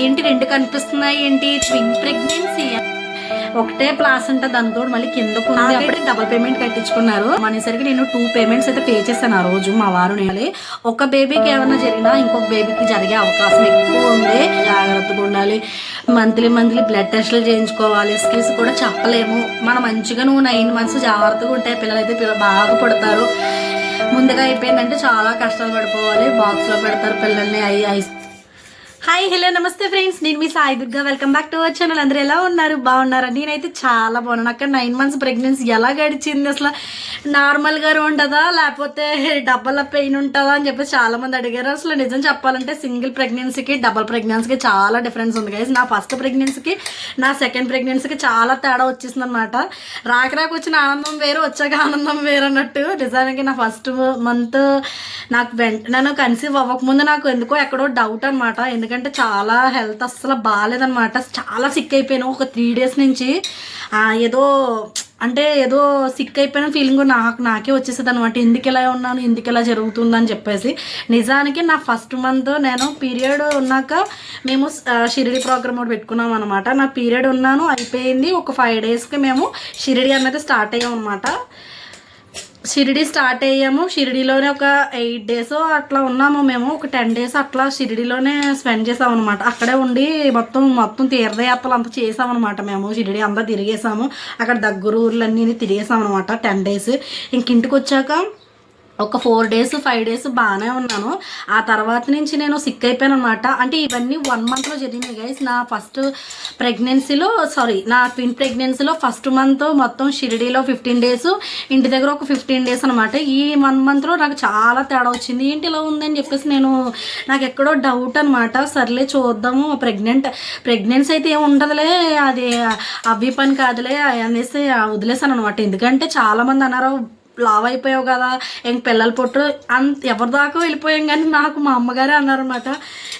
ఏంటి 2 కనిపిస్తున్నాయి ఏంటి? Twin pregnancy. ఒకటే ప్లాసెంటా, దాంతో మళ్ళీ కిందకు ఉంది. అప్పుడే డబుల్ పేమెంట్ కట్టించుకున్నారు. అనేసరికి నేను 2 పేమెంట్స్ అయితే పే చేశాను ఆ రోజు. మా వారు నేను ఒక బేబీకి ఏమైనా జరిగినా ఇంకొక బేబీకి జరిగే అవకాశం ఎక్కువ ఉంది. జాగ్రత్తగా ఉండాలి. మంత్లీ బ్లడ్ టెస్టులు చేయించుకోవాలి. స్కిల్స్ కూడా చెప్పలేము. మనం మంచిగా నువ్వు 9 months జాగ్రత్తగా ఉంటే పిల్లలైతే బాగా పడతారు. ముందుగా అయిపోయిందంటే చాలా కష్టాలు పడిపోవాలి. బాక్స్లో పెడతారు పిల్లల్ని. హాయ్ హలో నమస్తే ఫ్రెండ్స్, నేను మీ Sai Durga. Welcome back to our channel. అందరూ ఎలా ఉన్నారు? బాగున్నారా? నేనైతే చాలా బాగున్నాను. అక్కడ 9 months ప్రెగ్నెన్సీ ఎలా గడిచింది, అసలు నార్మల్గా ఉంటుందా లేకపోతే డబల్ పెయిన్ ఉంటుందా అని చెప్పి చాలా మంది అడిగారు. అసలు నిజం చెప్పాలంటే సింగిల్ ప్రెగ్నెన్సీకి డబల్ ప్రెగ్నెన్సీకి చాలా డిఫరెన్స్ ఉంది గైస్. నా ఫస్ట్ ప్రెగ్నెన్సీకి నా సెకండ్ ప్రెగ్నెన్సీకి చాలా తేడా వచ్చేసింది అనమాట. రాక వచ్చిన ఆనందం వేరు, వచ్చాక ఆనందం వేరు అన్నట్టు. నిజానికి నా ఫస్ట్ మంత్ నేను కన్సీవ్ అవ్వకముందు నాకు ఎందుకో ఎక్కడో డౌట్ అనమాట. ఎందుకంటే చాలా హెల్త్ అస్సలు బాగాలేదనమాట. చాలా సిక్ అయిపోయాను. ఒక 3 days నుంచి ఏదో సిక్ అయిపోయిన ఫీలింగ్ నాకే వచ్చేసేది అనమాట. ఎందుకు ఇలా ఉన్నాను, ఎందుకు ఇలా జరుగుతుందని చెప్పేసి. నిజానికి నా ఫస్ట్ మంత్ నేను పీరియడ్ ఉన్నాక మేము షిరిడి ప్రోగ్రామ్ ఒకటి పెట్టుకున్నాం అనమాట. నా పీరియడ్ ఉన్నాను అయిపోయింది. ఒక 5 daysకి మేము షిరిడి అనేది స్టార్ట్ అయ్యాం అనమాట. షిరిడి స్టార్ట్ అయ్యాము. షిరిడిలోనే ఒక 8 days అట్లా ఉన్నాము మేము. ఒక 10 days అట్లా షిరిడిలోనే స్పెండ్ చేసాం అనమాట. అక్కడే ఉండి మొత్తం తీర్థయాత్రలు అంతా చేసామన్నమాట. మేము షిరిడి అంతా తిరిగేసాము. అక్కడ దగ్గర ఊర్లన్నీ తిరిగేసాం అనమాట 10 days. ఇంటికి వచ్చాక ఒక 4 days 5 days బాగానే ఉన్నాను. ఆ తర్వాత నుంచి నేను సిక్ అయిపోయాను అనమాట. అంటే ఇవన్నీ 1 monthలో జరిగినాయి గైస్. నా ఫస్ట్ ప్రెగ్నెన్సీలో నా ట్విన్ ప్రెగ్నెన్సీలో ఫస్ట్ మంత్ మొత్తం షిరిడీలో 15 days, ఇంటి దగ్గర ఒక 15 days అనమాట. ఈ 1 monthలో నాకు చాలా తేడా వచ్చింది. ఏంటి ఇలా ఉందని చెప్పేసి నాకు ఎక్కడో డౌట్ అనమాట. సర్లే చూద్దాము, ప్రెగ్నెన్సీ అయితే ఏమి ఉండదులే, అది అవి పని కాదులే అనేసి వదిలేసాను అనమాట. ఎందుకంటే చాలామంది అన్నారు లావ్ అయిపోయావు కదా, ఇంక పిల్లల పొట్టు ఎవరి దాకా వెళ్ళిపోయాం. కానీ నాకు మా అమ్మగారే అన్నారనమాట,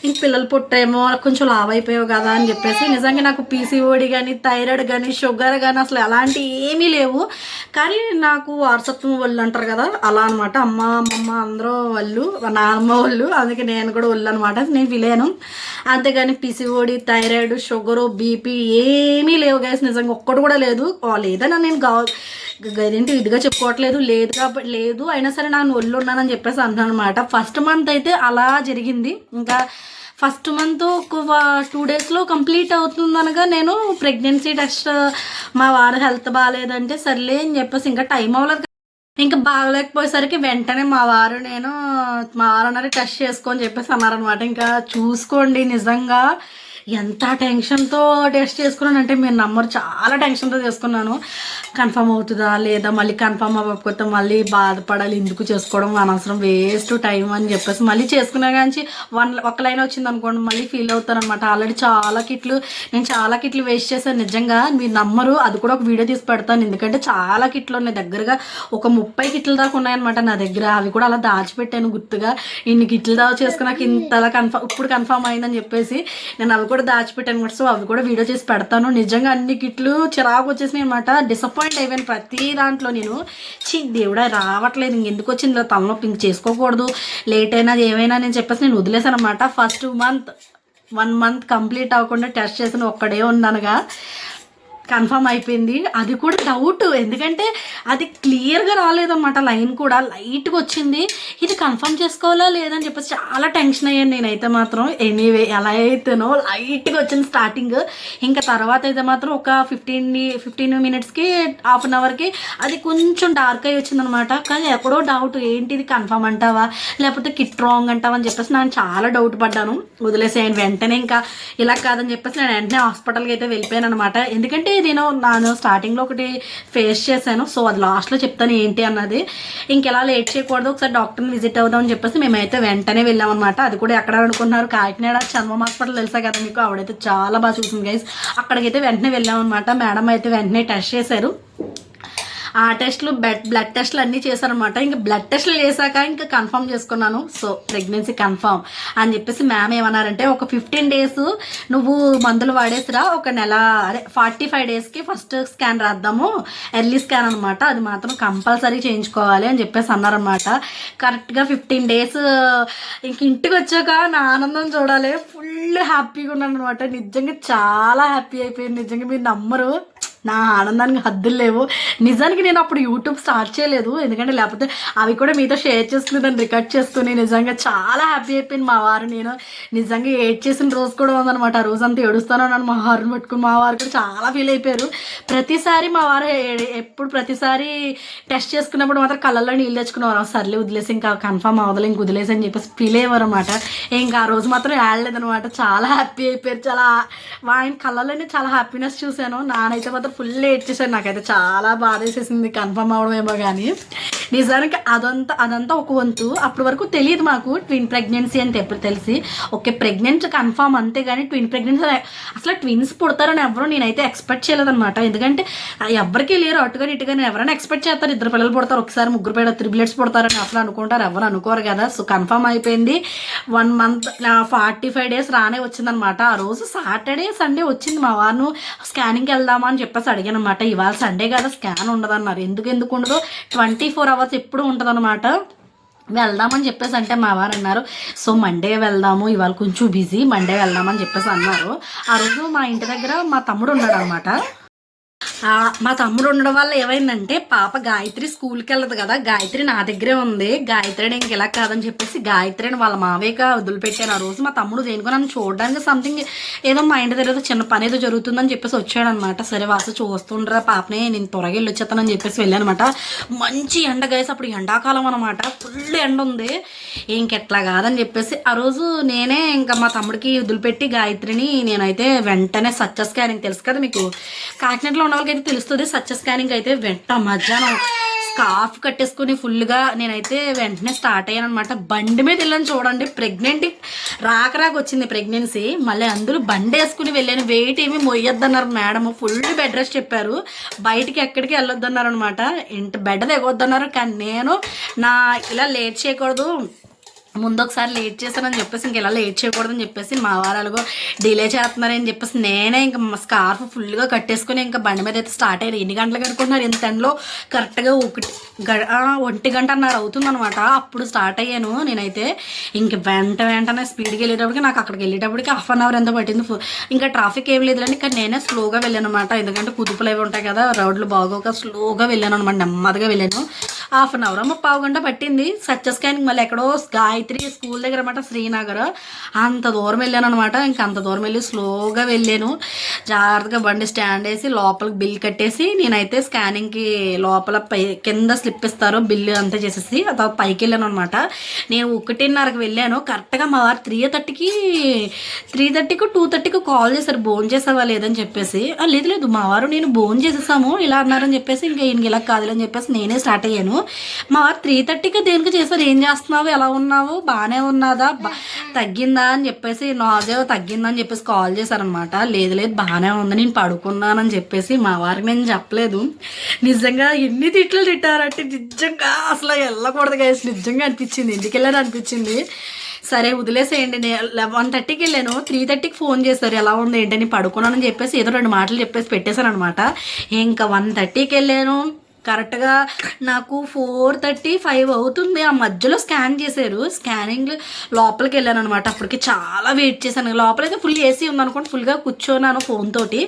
ఇంక పిల్లల పొట్టేమో కొంచెం లావ్ అయిపోయావు కదా అని చెప్పేసి. నిజంగా నాకు పీసీఓడి కానీ థైరాయిడ్ కానీ షుగర్ కానీ అసలు అలాంటి ఏమీ లేవు. కానీ నాకు వారసత్వం వాళ్ళు అంటారు కదా, అలా అనమాట. అమ్మమ్మ అందరూ వాళ్ళు, నాన్నమ్మ వాళ్ళు, అందుకే నేను కూడా వాళ్ళు అనమాట. నేను ఫీల్ అయ్యాను. అంతేగాని పీసీఓడి థైరాయిడ్ షుగరు బీపీ ఏమీ లేవు గైస్. నిజంగా ఒక్కటి కూడా లేదు. లేదన్నా నేను గదేంటి ఇదిగా చెప్పుకోవట్లేదు, లేదు అయినా సరే నాకు ఒళ్ళు ఉన్నానని చెప్పేసి అంటున్నాను అనమాట. ఫస్ట్ మంత్ అయితే అలా జరిగింది. ఇంకా ఫస్ట్ మంత్ ఒక 2 daysలో కంప్లీట్ అవుతుందనగా నేను ప్రెగ్నెన్సీ టెస్ట్, మా వారు హెల్త్ బాగాలేదంటే సర్లే అని చెప్పేసి ఇంకా టైం అవ్వలేదు. ఇంకా బాగలేకపోయేసరికి వెంటనే మా వారు అన్నారు టెస్ట్ చేసుకొని చెప్పేసి అన్నారనమాట. ఇంకా చూసుకోండి నిజంగా ఎంత టెన్షన్తో టెస్ట్ చేసుకున్నానంటే మీరు నమ్మరు. చాలా టెన్షన్తో చేసుకున్నాను. కన్ఫర్మ్ అవుతుందా లేదా, మళ్ళీ కన్ఫర్మ్ అవ్వకపోతే మళ్ళీ బాధపడాలి, ఎందుకు చేసుకోవడం అనవసరం, వేస్ట్ టైం అని చెప్పేసి మళ్ళీ చేసుకున్నా. కానీ ఒక లైన్ వచ్చింది అనుకోండి మళ్ళీ ఫీల్ అవుతాను అనమాట. ఆల్రెడీ నేను చాలా కిట్లు వేస్ట్ చేశాను. నిజంగా మీరు నమ్మరు. అది కూడా ఒక వీడియో తీసి పెడతాను. ఎందుకంటే చాలా కిట్లు ఉన్నాయి. దగ్గరగా ఒక 30 కిట్లు దాకా ఉన్నాయన్నమాట నా దగ్గర. అవి కూడా అలా దాచిపెట్టాను గుర్తుగా. ఇన్ని కిట్లు దాకా చేసుకున్నాక ఇంతలా ఇప్పుడు కన్ఫర్మ్ అయిందని చెప్పేసి నేను అవి కూడా దాచిపెట్టాను అనమాట. సో అవి కూడా వీడియో చేసి పెడతాను. నిజంగా అన్ని కిట్లు చిరాకు వచ్చేసినాయి అనమాట. డిసప్పాయింట్ అయిపోయాను ప్రతి దాంట్లో. నేను దేవుడా రావట్లేదు, ఇంకెందుకు వచ్చింది ఇలా తలనొప్పి, ఇంక చేసుకోకూడదు, లేట్ అయినా ఏమైనా నేను చెప్పేసి నేను వదిలేసాను అనమాట. ఫస్ట్ మంత్ 1 month కంప్లీట్ అవ్వకుండా టెస్ట్ చేసిన ఒక్కడే ఉన్నానుగా కన్ఫర్మ్ అయిపోయింది. అది కూడా డౌట్, ఎందుకంటే అది క్లియర్గా రాలేదన్నమాట. లైన్ కూడా లైట్గా వచ్చింది. ఇది కన్ఫర్మ్ చేసుకోవాలా లేదని చెప్పేసి చాలా టెన్షన్ అయ్యాను నేనైతే మాత్రం. ఎనీవే ఎలా అయితేనో లైట్గా వచ్చింది స్టార్టింగ్. ఇంకా తర్వాత అయితే మాత్రం ఒక 15 minutesకి హాఫ్ అన్ అవర్కి అది కొంచెం డార్క్ అయ్యి వచ్చిందనమాట. కానీ ఎక్కడో డౌట్, ఏంటిది కన్ఫర్మ్ అంటావా లేకపోతే కిట్ రాంగ్ అంటావా అని చెప్పేసి నేను చాలా డౌట్ పడ్డాను. వదిలేసాను వెంటనే. ఇంకా ఇలా కాదని చెప్పేసి నేను వెంటనే హాస్పిటల్కి అయితే వెళ్ళిపోయాను అనమాట. ఎందుకంటే నేను స్టార్టింగ్లో ఒకటి ఫేస్ చేశాను. సో అది లాస్ట్లో చెప్తాను ఏంటి అన్నది. ఇంకెలా లేట్ చేయకూడదు, ఒకసారి డాక్టర్ని విజిట్ అవుదామని చెప్పేసి మేమైతే వెంటనే వెళ్ళామన్నమాట. అది కూడా ఎక్కడ అనుకుంటున్నారు, కాకినాడ చర్మం హాస్పిటల్ తెలుసా కదా మీకు, ఆవిడైతే చాలా బాగా చూసింది గైస్. అక్కడికైతే వెంటనే వెళ్ళామన్నమాట. మేడం అయితే వెంటనే టెస్ట్ చేశారు. ఆ టెస్ట్లు బ్లడ్ టెస్ట్లు అన్నీ చేశారనమాట. ఇంకా బ్లడ్ టెస్ట్లు చేశాక ఇంకా కన్ఫర్మ్ చేసుకున్నాను. సో ప్రెగ్నెన్సీ కన్ఫర్మ్ అని చెప్పేసి మ్యామ్ ఏమన్నారంటే, ఒక 15 days నువ్వు మందులు వాడేసిరా, ఒక నెల అదే 45 daysకి ఫస్ట్ స్కాన్ రాద్దాము, ఎర్లీ స్కాన్ అనమాట, అది మాత్రం కంపల్సరీ చేయించుకోవాలి అని చెప్పేసి అన్నారనమాట. కరెక్ట్గా 15 days ఇంక ఇంటికి వచ్చాక నా ఆనందం చూడాలి. ఫుల్ హ్యాపీగా ఉన్నాను అనమాట. నిజంగా చాలా హ్యాపీ అయిపోయింది. నిజంగా మీరు నమ్మరు, నా ఆనందానికి హద్దులు లేవు. నిజానికి నేను అప్పుడు యూట్యూబ్ స్టార్ట్ చేయలేదు, ఎందుకంటే లేకపోతే అవి కూడా మీతో షేర్ చేసుకుని దాన్ని రికార్డ్ చేసుకుని నిజంగా చాలా హ్యాపీ అయిపోయింది. మా వారు నేను నిజంగా ఏడ్ చేసిన రోజు కూడా ఉందనమాట. ఆ రోజు అంతా ఏడుస్తాను నన్ను మా వారిని పట్టుకుని. మా వారు కూడా చాలా ఫీల్ అయిపోయారు. ప్రతిసారి మా వారు ప్రతిసారి టెస్ట్ చేసుకున్నప్పుడు మాత్రం కళ్ళల్లో నీళ్ళు తెచ్చుకునేవారు. సర్లే వదిలేసి, ఇంకా కన్ఫర్మ్ అవ్వదు, ఇంక వదిలేసి అని చెప్పేసి ఫీల్ అయ్యేవారు అనమాట. ఇంకా ఆ రోజు మాత్రం ఏడలేదనమాట. చాలా హ్యాపీ అయిపోయారు. చాలా ఆయన కళ్ళల్లోనే చాలా హ్యాపీనెస్ చూశాను. నానైతే మాత్రం ఫుల్ ఏడ్చేసాను. నాకైతే చాలా బాధ వేసేసింది కన్ఫర్మ్ అవడమేమో. కానీ నిజానికి అదంతా ఒక వంతు. అప్పటి వరకు తెలియదు మాకు ట్విన్ ప్రెగ్నెన్సీ అని తెలిసి ఓకే ప్రెగ్నెంట్ కన్ఫర్మ్ అంతే, కానీ ట్విన్ ప్రెగ్నెన్సీ అసలు ట్విన్స్ పుడతారని ఎవరు నేనైతే ఎక్స్పెక్ట్ చేయలేదన్నమాట. ఎందుకంటే ఎవరికి లేరు అటుగా ఇటుగా. ఎవరైనా ఎక్స్పెక్ట్ చేస్తారు 2 పిల్లలు పుడతారు, ఒకసారి 3 పిల్లలు, 3 పుడతారని అసలు అనుకుంటారు, ఎవరు అనుకోరు కదా. సో కన్ఫర్మ్ అయిపోయింది. 1 month 45 days రానే వచ్చిందనమాట. ఆ రోజు సాటర్డే సండే వచ్చింది. మా వారు స్కానింగ్కి వెళ్దామా అని చెప్పేసి అడిగాను అనమాట. ఇవాళ సండే కదా స్కాన్ ఉండదన్నారు. ఎందుకు ఉండదు, 24 hours ఎప్పుడు ఉంటుంది అనమాట. వెళ్దామని చెప్పేసి అంటే మా వారు అన్నారు, సో మండే వెళ్దాము, ఇవాళ కొంచెం బిజీ, మండే వెళ్దామని చెప్పేసి అన్నారు. ఆ రోజు మా ఇంటి దగ్గర మా తమ్ముడు ఉన్నాడు అనమాట. మా తమ్ముడు ఉండడం వల్ల ఏమైందంటే, పాప గాయత్రి స్కూల్కి వెళ్ళదు కదా, గాయత్రి నా దగ్గరే ఉంది. గాయత్రిని ఇంక ఇలా కాదని చెప్పేసి గాయత్రిని వాళ్ళ మావేగా వదిలిపెట్టాను. ఆ రోజు మా తమ్ముడు దేనికో నన్ను చూడడానికి సంథింగ్ ఏదో మా ఇంటి దగ్గర చిన్న పని ఏదో జరుగుతుందని చెప్పేసి వచ్చాడనమాట. సరే వాసు చూస్తుండ్రా పాపని, నేను త్వరగా వెళ్ళి వచ్చేస్తానని చెప్పేసి వెళ్ళానమాట. మంచి ఎండ గైస్, అప్పుడు ఎండాకాలం అనమాట, ఫుల్ ఎండ ఉంది. ఇంకెట్లా కాదని చెప్పేసి ఆ రోజు నేనే ఇంకా మా తమ్ముడికి వదిలిపెట్టి గాయత్రిని నేనైతే వెంటనే సచ్చ స్కానింగ్ తెలుసు కదా మీకు, కాకినాడలో ఉన్న వాళ్ళకి అయితే తెలుస్తుంది. సచ్చ స్కానింగ్ అయితే మధ్యాహ్నం స్కార్ఫ్ కట్టేసుకుని ఫుల్గా నేనైతే వెంటనే స్టార్ట్ అయ్యాను అనమాట. బండి మీద వెళ్ళాను చూడండి, ప్రెగ్నెంట్ రాక వచ్చింది ప్రెగ్నెన్సీ. మళ్ళీ అందులో బండి వేసుకుని వెళ్ళాను. వెయిట్ ఏమి మొయ్యొద్దన్నారు మేడం, ఫుల్ బెడ్ రెస్ట్ చెప్పారు, బయటికి ఎక్కడికి వెళ్ళొద్దన్నారు అనమాట. ఇంటి బెడ్ దిగొద్దన్నారు. కానీ నేను ఇలా లేట్ చేయకూడదు, ముందు ఒకసారి లేట్ చేశానని చెప్పేసి ఇంక ఇలా లేట్ చేయకూడదని చెప్పేసి మా వారాలుగో డిలే చేస్తున్నారని చెప్పేసి నేనే ఇంకా స్కార్ఫ్ ఫుల్గా కట్టేసుకుని ఇంకా బండి మీద అయితే స్టార్ట్ అయ్యారు. ఎన్ని గంటలకు అనుకుంటున్నారు, ఇంత ఎండలో కరెక్ట్గా 1:30 అవుతుందనమాట. అప్పుడు స్టార్ట్ అయ్యాను నేనైతే. ఇంక వెంటనే స్పీడ్కి వెళ్ళేటప్పటికి నాకు అక్కడికి వెళ్ళేటప్పటికి 1/2 hour ఎంత పట్టింది. ఇంకా ట్రాఫిక్ ఏం లేదులేండి, కానీ నేనే స్లోగా వెళ్ళాను అనమాట. ఎందుకంటే కుదుపులు అవి ఉంటాయి కదా, రోడ్లు బాగోక స్లోగా వెళ్ళాను అనమాట, నెమ్మదిగా వెళ్ళాను. 1/2 hour 3/4 గంట పట్టింది. సచ్చ స్కానింగ్ మళ్ళీ ఎక్కడో గాయత్రి స్కూల్ దగ్గర అనమాట, శ్రీనగర్. అంత దూరం వెళ్ళాను అనమాట. ఇంకా అంత దూరం వెళ్ళి స్లోగా వెళ్ళాను. జాగ్రత్తగా బండి స్టాండ్ వేసి లోపలికి బిల్ కట్టేసి నేనైతే స్కానింగ్కి లోపల కింద స్లిప్ ఇస్తారు, బిల్లు అంతా చేసేసి ఆ తర్వాత పైకి వెళ్ళాను అనమాట. నేను 1:30కి వెళ్ళాను. కరెక్ట్గా మా వారు 3:30కి 2:30కి కాల్ చేశారు, భోజనం చేసావా లేదని చెప్పేసి. లేదు మా వారు నేను భోజనం చేసేసాము ఇలా అన్నారని చెప్పేసి ఇంకా ఈయనకి ఇలా కాదులని చెప్పేసి నేనే స్టార్ట్ అయ్యాను. మా వారు 3:30కి దేనికి చేశారు, ఏం చేస్తున్నావు, ఎలా ఉన్నావు, బాగానే ఉన్నదా, తగ్గిందా అని చెప్పేసి, నాజే తగ్గిందా అని చెప్పేసి కాల్ చేశారనమాట. లేదు బాగానే ఉంది, నేను పడుకున్నానని చెప్పేసి మా వారికి నేను చెప్పలేదు. నిజంగా ఎన్ని తిట్లు తిట్టారంటే నిజంగా అసలు వెళ్ళకూడదు గైస్, నిజంగా అనిపించింది, ఇంటికి వెళ్ళాను అనిపించింది. సరే వదిలేసేయండి. నేను 1:30కి వెళ్ళాను, 3:30కి ఫోన్ చేశారు ఎలా ఉంది ఏంటని, పడుకున్నానని చెప్పేసి ఏదో 2 మాటలు చెప్పేసి పెట్టేశాను అనమాట. ఇంకా 1:30కి వెళ్ళాను. కరెక్ట్గా నాకు 4:35 అవుతుంది. ఆ మధ్యలో స్కాన్ చేశారు. స్కానింగ్ లోపలికి వెళ్ళాను అనమాట. అప్పటికి చాలా వెయిట్ చేశాను. లోపలైతే ఫుల్ ఏసీ ఉందనుకోండి, ఫుల్గా కూర్చోన్నాను ఫోన్ తోటి.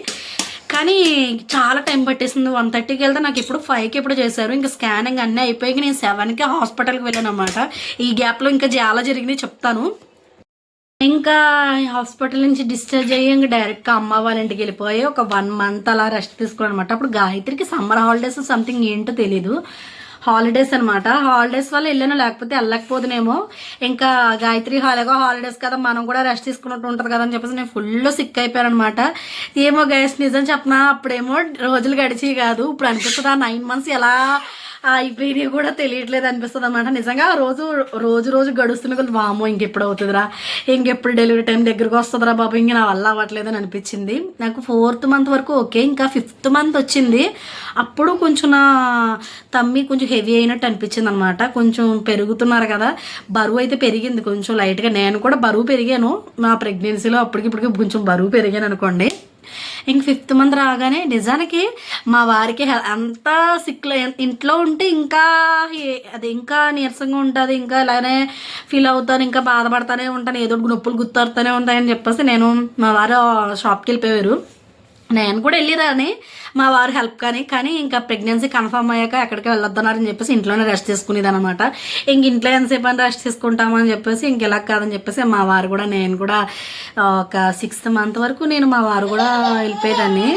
కానీ చాలా టైం పట్టేసింది. 1:30కి వెళ్తే నాకు ఇప్పుడు 5కి ఎప్పుడు చేశారు. ఇంకా స్కానింగ్ అన్నీ అయిపోయి నేను 7కి హాస్పిటల్కి వెళ్ళాను అనమాట. ఈ గ్యాప్లో ఇంకా చాలా జరిగినాయి చెప్తాను. ఇంకా హాస్పిటల్ నుంచి డిశ్చార్జ్ అయ్యి ఇంకా డైరెక్ట్గా అమ్మ వాళ్ళ ఇంటికి వెళ్ళిపోయి ఒక 1 month అలా రెస్ట్ తీసుకున్నాను అనమాట. అప్పుడు గాయత్రికి సమ్మర్ హాలిడేస్ సంథింగ్ ఏంటో తెలీదు, హాలిడేస్ అనమాట. హాలిడేస్ వల్ల వెళ్ళాను, లేకపోతే వెళ్ళకపోతున్నామో. ఇంకా గాయత్రి హాలిడేస్ కదా, మనం కూడా రెస్ట్ తీసుకున్నట్టు ఉంటుంది కదా అని చెప్పేసి నేను ఫుల్ సిక్ అయిపోయాను అనమాట. ఏమో గైస్ నిజం చెప్పనా, అప్పుడేమో రోజులు గడిచి కాదు, ఇప్పుడు అనిపిస్తుంది 9 months ఎలా అయిపోయినవి కూడా తెలియట్లేదు అనిపిస్తుంది అనమాట. నిజంగా రోజు రోజు రోజు గడుస్తున్న కొద్ది వామో ఇంకెప్పుడు అవుతుందిరా, ఇంకెప్పుడు డెలివరీ టైం దగ్గరకు వస్తుందిరా బాబు, ఇంక నా వల్ల అవ్వట్లేదు అని అనిపించింది. నాకు 4th మంత్ వరకు ఓకే, ఇంకా 5th మంత్ వచ్చింది. అప్పుడు కొంచెం నా తమ్మి కొంచెం హెవీ అయినట్టు అనిపించింది అనమాట. కొంచెం పెరుగుతున్నారు కదా, బరువు అయితే పెరిగింది కొంచెం లైట్గా. నేను కూడా బరువు పెరిగాను నా ప్రెగ్నెన్సీలో, అప్పటికిప్పటికి కొంచెం బరువు పెరిగాను అనుకోండి. ఇంక 5th మంత్ రాగానే నిజానికి మా వారికి అంతా సిక్లో ఇంట్లో ఉంటే ఇంకా అది ఇంకా నీరసంగా ఉంటుంది, ఇంకా ఇలానే ఫీల్ అవుతాను, ఇంకా బాధపడతానే ఉంటాను, ఏదో నొప్పులు గుర్తొస్తూనే ఉంటాయని చెప్పేసి నేను మా వారు షాప్కి వెళ్ళిపోయారు. నేను కూడా వెళ్ళేదాన్ని మా వారు హెల్ప్ కానీ ఇంకా ప్రెగ్నెన్సీ కన్ఫర్మ్ అయ్యాక ఎక్కడికి వెళ్ళొద్దన్నారని చెప్పేసి ఇంట్లోనే రెస్ట్ తీసుకునేది అనమాట. ఇంక ఇంట్లో ఎంతసేపు అని రెస్ట్ తీసుకుంటామని చెప్పేసి ఇంకెలా కాదని చెప్పేసి మా వారు కూడా నేను కూడా ఒక 6th మంత్ వరకు నేను మా వారు కూడా వెళ్ళిపోయేదాన్ని.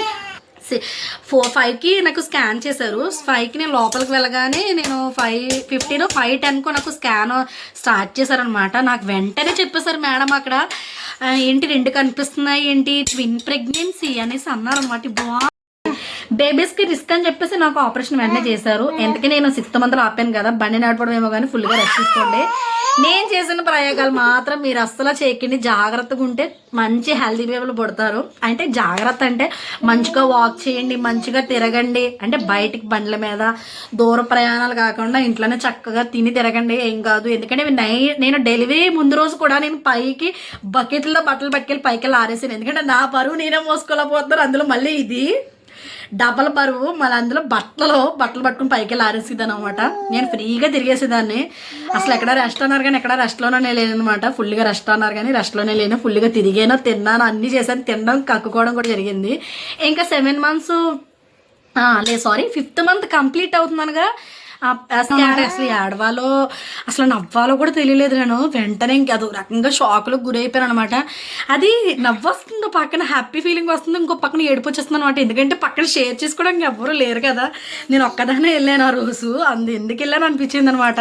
5కి నాకు స్కాన్ చేశారు. 5కి నేను లోపలికి వెళ్ళగానే నేను 5:15 5:10 నాకు స్కాన్ స్టార్ట్ చేశారనమాట. నాకు వెంటనే చెప్పేశారు మేడం అక్కడ, ఏంటి 2 కనిపిస్తున్నాయి ఏంటి, ట్విన్ ప్రెగ్నెన్సీ అనేసి అన్నారనమాట. బేబీస్కి రిస్క్ అని చెప్పేసి నాకు ఆపరేషన్ వెంటనే చేశారు. ఎందుకంటే నేను 6th మంత్లో ఆపాను కదా, బండి నడపడం ఏమో కానీ ఫుల్గా రక్షించుకోండి. నేను చేసిన ప్రయోగాలు మాత్రం మీరు అస్సలు చేయకండి, జాగ్రత్తగా ఉంటే మంచి హెల్తీ బేబీలు పుడతారు. అంటే జాగ్రత్త అంటే మంచిగా వాక్ చేయండి, మంచిగా తిరగండి, అంటే బయటికి బండ్ల మీద దూర ప్రయాణాలు కాకుండా ఇంట్లోనే చక్కగా తిని తిరగండి, ఏం కాదు. ఎందుకంటే నేను డెలివరీ ముందు రోజు కూడా నేను పైకి బకెట్లో బట్టలు పట్టుకెళ్ళి పైకి వెళ్ళి ఆరేసాను. ఎందుకంటే నా బరువు నేనే మోసుకోలేకపోతున్నాను, అందులో మళ్ళీ ఇది డబల్ బరువు, మళ్ళీ అందులో బట్టలు పట్టుకుని పైకి వెళ్ళి ఆరేసేదాన్ని అనమాట. నేను ఫ్రీగా తిరిగేసేదాన్ని. అసలు ఎక్కడ రెస్ట్ అన్నారు కానీ ఎక్కడ రెస్ట్లోనే లేను అనమాట. ఫుల్గా రెస్ట్ అన్నారు కానీ రెస్ట్లోనే లేను, ఫుల్గా తిరిగాను, తిన్నాను, అన్నీ చేశాను, తినడం కక్కుకోవడం కూడా జరిగింది. ఇంకా 7 మంత్స్ 5th మంత్ కంప్లీట్ అవుతున్నానుగా. అసలు ఏడవాలో అసలు నవ్వాలో కూడా తెలియలేదు. నేను వెంటనే ఇంక అదో రకంగా షాక్లో గురైపోయాను అనమాట. అది నవ్వొస్తుంది, పక్కన హ్యాపీ ఫీలింగ్ వస్తుంది, ఇంకో పక్కన ఏడుపు వచ్చేస్తుంది అనమాట. ఎందుకంటే పక్కన షేర్ చేసుకోవడానికి ఎవ్వరూ లేరు కదా, నేను ఒక్కదానే వెళ్ళాను ఆ రోజు. ఎందుకు వెళ్ళాను అనిపించింది అనమాట.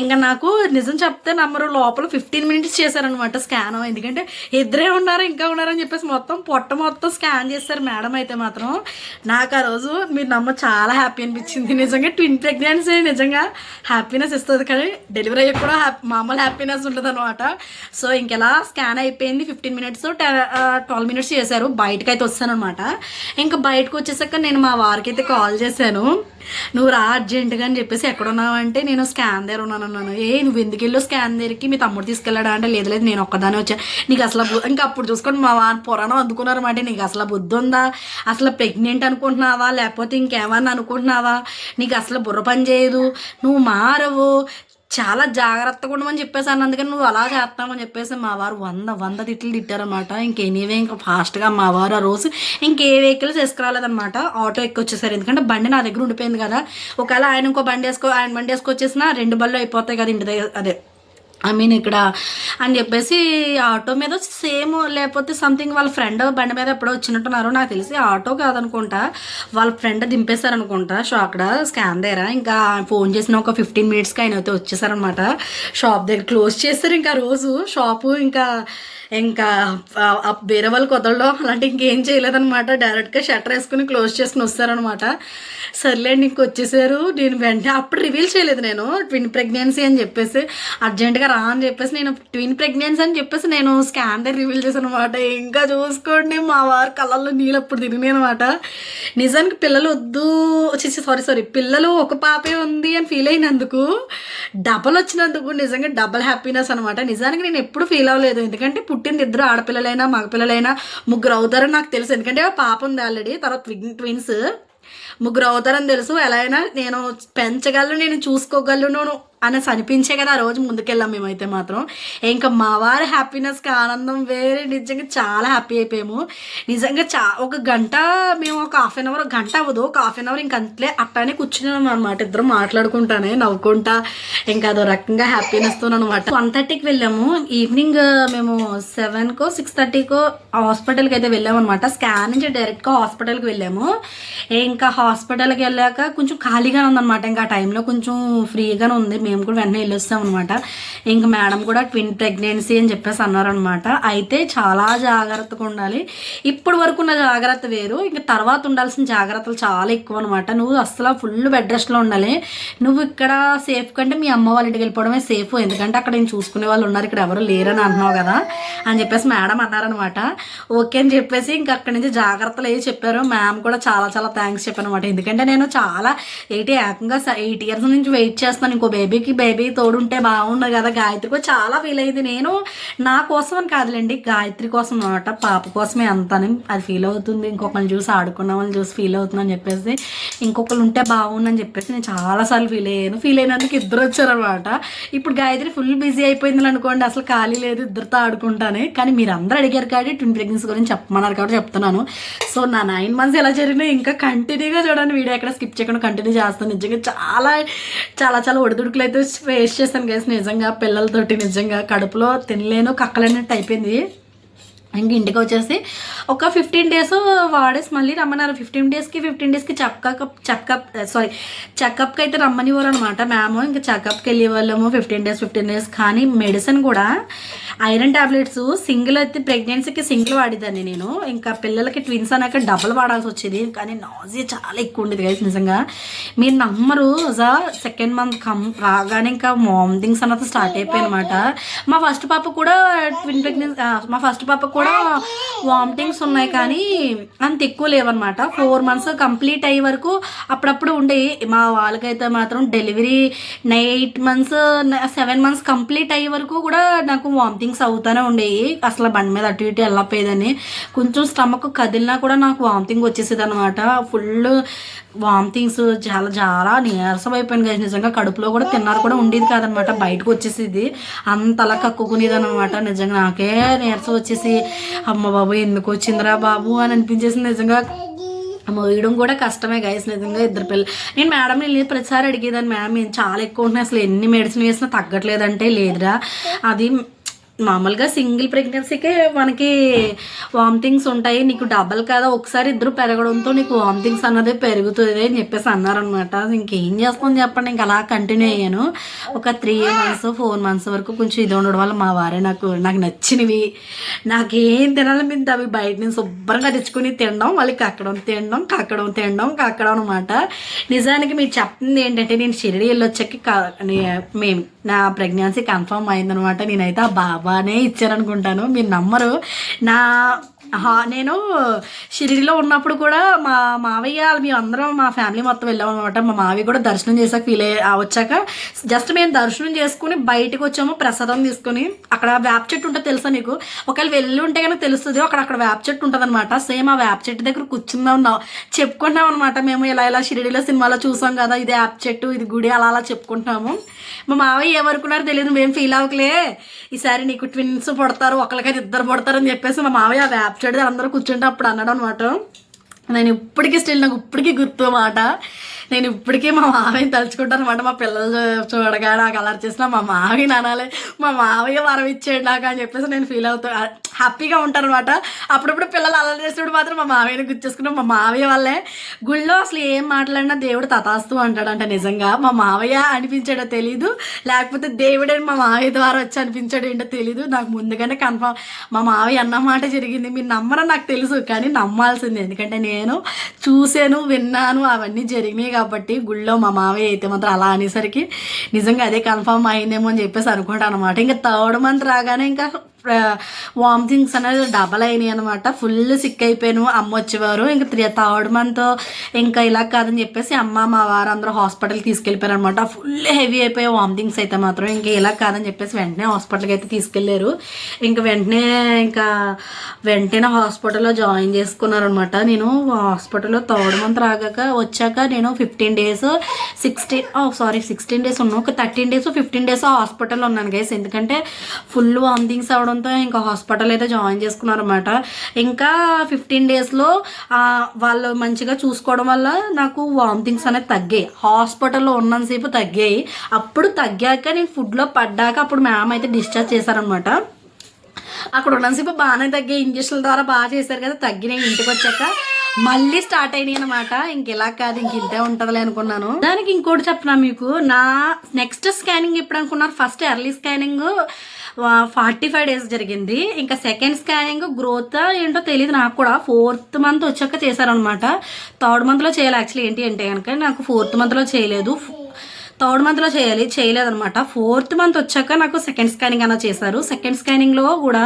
ఇంకా నాకు నిజం చెప్తే నమ్మరు, లోపల 15 minutes చేశారనమాట స్కాన్. ఎందుకంటే ఇద్దరే ఉన్నారు, ఇంకా ఉన్నారని చెప్పేసి మొత్తం స్కాన్ చేశారు మేడం. అయితే మాత్రం నాకు ఆ రోజు మీరు నమ్మ చాలా హ్యాపీ అనిపించింది. నిజంగా ట్విన్ ప్రెగ్నెన్సీ నిజంగా హ్యాపీనెస్ ఇస్తుంది, కానీ డెలివరీ అయ్యి కూడా మామూలు హ్యాపీనెస్ ఉంటుంది అనమాట. సో ఇంకెలా స్కాన్ అయిపోయింది. 15 minutes 12 minutes చేశారు. బయటకు అయితే వస్తాను అనమాట. ఇంకా బయటకు వచ్చేసాక నేను మా వారికి అయితే కాల్ చేశాను, నువ్వు రా అర్జెంటుగా అని చెప్పేసి. ఎక్కడున్నావు అంటే నేను స్కాన్ దగ్గర ఉన్నాను అన్నాను. నువ్వు ఎందుకు వెళ్ళు స్కాన్ దగ్గరికి, మీ తమ్ముడు తీసుకెళ్ళాడా అంటే లేదు నేను ఒక్కదానే వచ్చాను. నీకు అసలు ఇంకా అప్పుడు చూసుకొని మా వారు పురాణం అందుకున్నారన్నమాట. నీకు అసలు బుద్ధి ఉందా, అసలు ప్రెగ్నెంట్ అనుకుంటున్నావా లేకపోతే ఇంకేమన్నా అనుకుంటున్నావా, నీకు అసలు బుర్ర పని చేయదు, నువ్వు మారవు, చాలా జాగ్రత్తగా ఉండమని చెప్పేసాను. అందుకని నువ్వు అలా చేస్తామని చెప్పేసి మా వారు 100 తిట్లు తిట్టారనమాట. ఇంకెనీవే ఇంకా ఫాస్ట్గా మా వారు ఆ రోజు ఇంకే వెహికల్స్ వేసుకురాలేదనమాట, ఆటో ఎక్కొచ్చేసారు. ఎందుకంటే బండి నా దగ్గర ఉండిపోయింది కదా, ఒకవేళ ఆయన బండి వేసుకొచ్చేసినా 2 బళ్ళు అయిపోతాయి కదా ఇంటి దగ్గర, అదే ఇక్కడ అని చెప్పేసి ఆటో మీద సేమ్, లేకపోతే సంథింగ్ వాళ్ళ ఫ్రెండ్ బండి మీద ఎప్పుడో వచ్చినట్టున్నారు. నాకు తెలిసి ఆటో కాదనుకుంటా, వాళ్ళ ఫ్రెండ్ దింపేశారనుకుంటా అక్కడ స్కాన్ దగ్గర. ఇంకా ఫోన్ చేసిన ఒక 15 minutesకి ఆయన అయితే వచ్చేసారనమాట. షాప్ దగ్గర క్లోజ్ చేస్తారు ఇంకా రోజు షాపు. ఇంకా వేరే వాళ్ళు కొత్తలో అలాంటి ఇంకేం చేయలేదనమాట. డైరెక్ట్గా షట్టర్ వేసుకుని క్లోజ్ చేసుకుని వస్తారనమాట. సర్లేండి ఇంక వచ్చేసారు. నేను వెంటనే అప్పుడు రివీల్ చేయలేదు నేను ట్విన్ ప్రెగ్నెన్సీ అని చెప్పేసి, అర్జెంటుగా రా అని చెప్పేసి నేను ట్విన్ ప్రెగ్నెన్సీ అని చెప్పేసి నేను స్కాన్ దగ్గర రివీల్ చేశాను అనమాట. ఇంకా చూసుకోండి మా వారి కళ్ళల్లో నీళ్ళు అప్పుడు తిరిగినాయి అనమాట. నిజానికి పిల్లలు వద్దు, సారీ పిల్లలు ఒక పాపే ఉంది అని ఫీల్ అయినందుకు, డబల్ వచ్చినందుకు నిజంగా డబల్ హ్యాపీనెస్ అనమాట. నిజానికి నేను ఎప్పుడు ఫీల్ అవ్వలేదు, ఎందుకంటే పుట్టింది 2 ఆడపిల్లలైనా మగపిల్లలైనా 3 అవుతారని నాకు తెలుసు. ఎందుకంటే పాప ఉంది ఆల్రెడీ, తర్వాత ట్విన్స్ 3 అవుతారని తెలుసు. ఎలా అయినా నేను పెంచగలను, నేను చూసుకోగలను అనేసి అనిపించే కదా ఆ రోజు ముందుకెళ్ళాం మేమైతే మాత్రం. ఇంకా మా వారి హ్యాపీనెస్కి ఆనందం వేరే. నిజంగా చాలా హ్యాపీ అయిపోయాము. నిజంగా ఒక గంట మేము ఒక ½ an hour, గంట అవ్వదు, ఒక ½ an hour ఇంక అంతలే అట్టానే కూర్చున్నాం అనమాట. ఇద్దరు మాట్లాడుకుంటానే నవ్వుకుంటా, ఇంకా అదో రకంగా హ్యాపీనెస్తో అనమాట. 1:30కి వెళ్ళాము. ఈవినింగ్ మేము 7కో 6:30కో హాస్పిటల్కి అయితే వెళ్ళాము అనమాట. స్కాన్ నుంచి డైరెక్ట్గా హాస్పిటల్కి వెళ్ళాము. ఇంకా హాస్పిటల్కి వెళ్ళాక కొంచెం ఖాళీగానే ఉందన్నమాట. ఇంకా ఆ టైంలో కొంచెం ఫ్రీగానే ఉంది. మేము కూడా వెంటనే వెళ్ళొస్తాం అనమాట. ఇంకా మేడం కూడా ట్విన్ ప్రెగ్నెన్సీ అని చెప్పేసి అన్నారనమాట. అయితే చాలా జాగ్రత్తగా ఉండాలి. ఇప్పుడు వరకు ఉన్న జాగ్రత్త వేరు, ఇంకా తర్వాత ఉండాల్సిన జాగ్రత్తలు చాలా ఎక్కువ అనమాట. నువ్వు అసలు ఫుల్ బెడ్ రెస్ట్లో ఉండాలి. నువ్వు ఇక్కడ సేఫ్ కంటే మీ అమ్మ వాళ్ళ ఇంటికి వెళ్ళిపోవడమే సేఫ్, ఎందుకంటే అక్కడ నేను చూసుకునే వాళ్ళు ఉన్నారు, ఇక్కడ ఎవరు లేరని అంటున్నావు కదా అని చెప్పేసి మేడం అన్నారనమాట. ఓకే అని చెప్పేసి ఇంకా అక్కడి నుంచి జాగ్రత్తలు ఏవి చెప్పారు. మ్యామ్ కూడా చాలా చాలా థ్యాంక్స్ చెప్పాను అనమాట. ఎందుకంటే నేను చాలా ఏకంగా 8 years నుంచి వెయిట్ చేస్తున్నాను. ఇంకో బేబీ తోడుంటే బాగుండదు కదా. గాయత్రి కూడా చాలా ఫీల్ అయింది. నేను నా కోసం అని కాదులేండి, గాయత్రి కోసం అనమాట, పాప కోసమే అంతాను అది ఫీల్ అవుతుంది. ఇంకొకరిని చూసి ఆడుకున్న వాళ్ళని చూసి ఫీల్ అవుతుందని చెప్పేసి, ఇంకొకరు ఉంటే బాగుందని చెప్పేసి నేను చాలాసార్లు ఫీల్ అయినందుకు ఇద్దరు వచ్చారనమాట. ఇప్పుడు గాయత్రి ఫుల్ బిజీ అయిపోయింది అనుకోండి, అసలు ఖాళీ లేదు, ఇద్దరితో ఆడుకుంటానే. కానీ మీరు అందరూ అడిగారు కాబట్టి ట్విన్ ప్రెగ్నెన్సీ గురించి చెప్పమన్నారు కాబట్టి చెప్తున్నాను. సో నా 9 months ఎలా జరిగినాయి ఇంకా కంటిన్యూగా చూడండి, వీడియో ఎక్కడ స్కిప్ చేయకుండా కంటిన్యూ చేస్తాను. నిజంగా చాలా చాలా చాలా ఒడిదుడుకులు అయితే ఫేస్ చేశాను గైస్. నిజంగా పిల్లలతోటి నిజంగా కడుపులో తినలేను కక్కలేనట్టు అయిపోయింది. ఇంక ఇంటికి వచ్చేసి ఒక 15 days వాడేసి మళ్ళీ రమ్మన్నారు. 15 daysకి చెకప్కి అయితే రమ్మనివ్వరు అనమాట మ్యామ్. ఇంకా చెకప్కి వెళ్ళే వాళ్ళము 15 days. కానీ మెడిసిన్ కూడా ఐరన్ టాబ్లెట్స్ సింగిల్ అయితే ప్రెగ్నెన్సీకి సింగిల్ వాడేదాన్ని నేను. ఇంకా పిల్లలకి ట్విన్స్ అన్నాక డబుల్ వాడాల్సి వచ్చేది. కానీ నాజియా చాలా ఎక్కువ ఉండేది గైస్. నిజంగా మీరు నమ్మరు, సెకండ్ మంత్ రాగానే ఇంకా వామిటింగ్స్ అన్నది స్టార్ట్ అయిపోయాయి అనమాట. మా ఫస్ట్ పాప కూడా ట్విన్ ప్రెగ్నెన్సీ, మా ఫస్ట్ పాప కూడా వామిటింగ్స్ ఉన్నాయి కానీ అంత ఎక్కువ లేవన్నమాట. 4 months కంప్లీట్ అయ్యే వరకు అప్పుడప్పుడు ఉండేవి. మా వాళ్ళకైతే మాత్రం డెలివరీ 8 months 7 months కంప్లీట్ అయ్యే వరకు కూడా నాకు వామిటింగ్స్ అవుతూనే ఉండేవి. అసలు బండి మీద అటు ఇటు వెళ్ళపోయేదని. కొంచెం స్టమక్ కదిలినా కూడా నాకు వామిటింగ్ వచ్చేసేది అనమాట. ఫుల్ వామిటింగ్స్, చాలా చాలా నీరసం అయిపోయింది కదా. నిజంగా కడుపులో కూడా తిన్నారు కూడా ఉండేది కాదనమాట, బయటకు వచ్చేసేది. అంతలా కక్కుకునేది అనమాట. నిజంగా నాకే నీరసం వచ్చేసి అమ్మ బాబు ఎందుకు వచ్చిందిరా బాబు అని అనిపించేసింది. నిజంగా మోయడం కూడా కష్టమే గైస్. నిజంగా ఇద్దరు పిల్లలు. నేను మేడం వెళ్ళి ప్రతిసారి అడిగేదాన్ని, మేడం చాలా ఎక్కువ ఉంటున్నాయి, అసలు ఎన్ని మెడిసిన్ వేసినా తగ్గట్లేదంటే లేదురా, అది మామూలుగా సింగిల్ ప్రెగ్నెన్సీకే మనకి వామిటింగ్స్ ఉంటాయి, నీకు డబల్ కదా, ఒకసారి ఇద్దరు పెరగడంతో నీకు వామిటింగ్స్ అన్నది పెరుగుతుంది అని చెప్పేసి అన్నారనమాట. ఇంకేం చేస్తాను చెప్పండి, ఇంక అలా కంటిన్యూ అయ్యాను. ఒక 3 months 4 months వరకు కొంచెం ఇది ఉండడం వల్ల మా వారే నాకు నచ్చినవి, నాకేం తినాలనిపించింది అవి బయట నుంచి శుభ్రంగా తెచ్చుకుని తినడం, మళ్ళీ కక్కడం అనమాట. నిజానికి మీరు చెప్తుంది ఏంటంటే, నేను షిరిడి వెళ్ళొచ్చాక మేము నా ప్రెగ్నెన్సీ కన్ఫర్మ్ అయిందనమాట. నేనైతే ఆ బాబానే ఇచ్చారనుకుంటాను, మీరు నమ్మరు. నేను షిరిడిలో ఉన్నప్పుడు కూడా మా మావయ్య మేము అందరం మా ఫ్యామిలీ మొత్తం వెళ్ళాం అనమాట. మా మావయ్య కూడా దర్శనం చేసాక వచ్చాక జస్ట్ మేము దర్శనం చేసుకుని బయటకు వచ్చాము, ప్రసాదం తీసుకుని. అక్కడ వేప చెట్టు ఉంటుంది తెలుసా నీకు, ఒకవేళ వెళ్ళి ఉంటే కనుక తెలుస్తుంది. అక్కడ వేప చెట్టు ఉంటుంది అనమాట. సేమ్ ఆ వేప చెట్టు దగ్గర కూర్చుందాం చెప్పుకుంటున్నాం అనమాట. మేము ఇలా షిరిడిలో సినిమాలో చూసాం కదా, ఇది వేప చెట్టు, ఇది గుడి, అలా చెప్పుకుంటున్నాము. మా మావయ్య ఏమనుకున్నారో తెలియదు, మేము ఫీల్ అవ్వకలే, ఈసారి నీకు ట్విన్స్ పుడతారు, ఒకరికైతే 2 పుడతారు అని చెప్పేసి మా మావయ్య ఆ వేప చెట్టు అందరూ కూర్చుంటే అప్పుడు అన్నాడు అనమాట. నేను ఇప్పటికీ నాకు ఇప్పటికీ గుర్తు మాట. నేను ఇప్పటికీ మా మావయ్యని తలుచుకుంటాను అనమాట. మా పిల్లలు చూడగా నాకు అలర్ చేసిన మా మావయ్యని అనాలి, మా మావయ్య వరం ఇచ్చాడు నాకు అని చెప్పేసి నేను ఫీల్ అవుతాను, హ్యాపీగా ఉంటాను అనమాట. అప్పుడప్పుడు పిల్లలు అలర్ చేసినప్పుడు మాత్రం మా మావయ్యని గుర్తుచేసుకున్నాం. మా మావయ్య వల్లే గుళ్ళో అసలు ఏం మాట్లాడినా దేవుడు తథాస్తు అంటాడంట. నిజంగా మా మావయ్య అనిపించాడో తెలీదు, లేకపోతే దేవుడే మా మావయ్య ద్వారా వచ్చి అనిపించాడు ఏంటో తెలీదు. నాకు ముందుగానే కన్ఫర్మ్ మా మావయ్య అన్న మాట జరిగింది. మీరు నమ్మరని నాకు తెలుసు, కానీ నమ్మాల్సింది, ఎందుకంటే నేను చూశాను, విన్నాను, అవన్నీ జరిగినాయి కాబట్టి. గుళ్ళో మా మావయ్య అయితే మాత్రం అలా అనేసరికి నిజంగా అదే కన్ఫర్మ్ అయిందేమో అని చెప్పేసి అనుకుంటాను అనమాట. ఇంకా 3rd month రాగానే ఇంకా వామిటింగ్స్ అనేది డబల్ అయినాయి అనమాట. ఫుల్ సిక్ అయిపోయాను. అమ్మ వచ్చేవారు. ఇంకా 3rd month ఇంకా ఇలా కాదని చెప్పేసి అమ్మ మా వారు అందరూ హాస్పిటల్కి తీసుకెళ్ళిపోయారు అనమాట. ఫుల్ హెవీ అయిపోయాయి వామిటింగ్స్ అయితే మాత్రం. ఇంకా ఇలా కాదని చెప్పేసి వెంటనే హాస్పిటల్కి అయితే తీసుకెళ్ళారు. ఇంకా వెంటనే హాస్పిటల్లో జాయిన్ చేసుకున్నారనమాట. నేను హాస్పిటల్లో 3rd month వచ్చాక నేను 16 days ఉన్నాను. ఒక 13 days 15 days హాస్పిటల్లో ఉన్నాను గైస్. ఎందుకంటే ఫుల్ వామిటింగ్స్ అవడంతో ఇంకా హాస్పిటల్ అయితే జాయిన్ చేసుకున్నారన్నమాట. ఇంకా 15 daysలో వాళ్ళు మంచిగా చూసుకోవడం వల్ల నాకు వామిటింగ్స్ అనేది తగ్గాయి. హాస్పిటల్లో ఉన్నంతసేపు తగ్గాయి. అప్పుడు తగ్గాక నేను ఫుడ్లో పడ్డాక అప్పుడు మ్యామ్ అయితే డిశ్చార్జ్ చేశారనమాట. అక్కడ ఉన్నంతసేపు బాగానే తగ్గాయి, ఇంజక్షన్ల ద్వారా బాగా చేశారు కదా, తగ్గినాయి. ఇంటికి వచ్చాక మళ్ళీ స్టార్ట్ అయినాయి అనమాట. ఇంక ఇలా కాదు, ఇంక ఇంతే ఉంటుందిలే అనుకున్నాను. దానికి ఇంకోటి చెప్పనా మీకు, నా నెక్స్ట్ స్కానింగ్ ఎప్పుడు అనుకున్నారు, ఫస్ట్ ఎర్లీ స్కానింగ్ 45 days జరిగింది. ఇంకా సెకండ్ స్కానింగ్ గ్రోత్ ఏంటో తెలియదు నాకు కూడా, 4th month వచ్చాక చేశారనమాట. 3rd monthలో చేయాలి యాక్చువల్లీ. ఏంటి అంటే కనుక నాకు 4th monthలో చేయలేదు, 3rd monthలో చేయలేదనమాట. 4th month వచ్చాక నాకు సెకండ్ స్కానింగ్ అలా చేశారు. సెకండ్ స్కానింగ్లో కూడా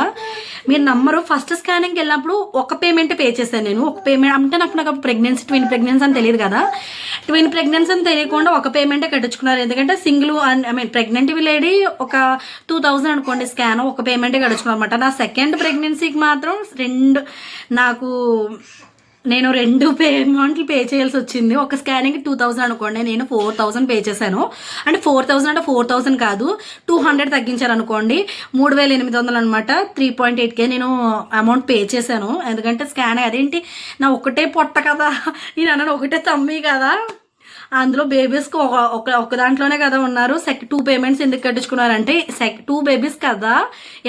మీరు నమ్మరు, ఫస్ట్ స్కానింగ్కి వెళ్ళినప్పుడు ఒక పేమెంట్ పే చేశాను నేను. ఒక పేమెంట్ అంటే నాకు ప్రెగ్నెన్సీ, ట్విన్ ప్రెగ్నెన్సీ అని తెలియదు కదా, ట్విన్ ప్రెగ్నెన్సీ అని తెలియకుండా ఒక పేమెంటే కట్టించుకున్నారు. ఎందుకంటే సింగిల్ ప్రెగ్నెంట్ లేడీ ఒక 2000 అనుకోండి స్కాన్, ఒక పేమెంటే కట్టించుకున్నారు అనమాట. నా సెకండ్ ప్రెగ్నెన్సీకి మాత్రం నేను 2 పేమెంట్లు పే చేయాల్సి వచ్చింది. ఒక స్కానింగ్ 2000 అనుకోండి, నేను 4000 పే చేశాను. అంటే 4000 కాదు, 200 తగ్గించారు అనుకోండి, 3800 అనమాట. 3.8K నేను అమౌంట్ పే చేశాను. ఎందుకంటే స్కాన్ అదేంటి నా ఒకటే పొట్ట కదా, నేను అన్నాను ఒకటే తమ్మి కదా, అందులో బేబీస్కి ఒక దాంట్లోనే కదా ఉన్నారు. 2 payments ఎందుకు కట్టించుకున్నారంటే 2 babies కదా,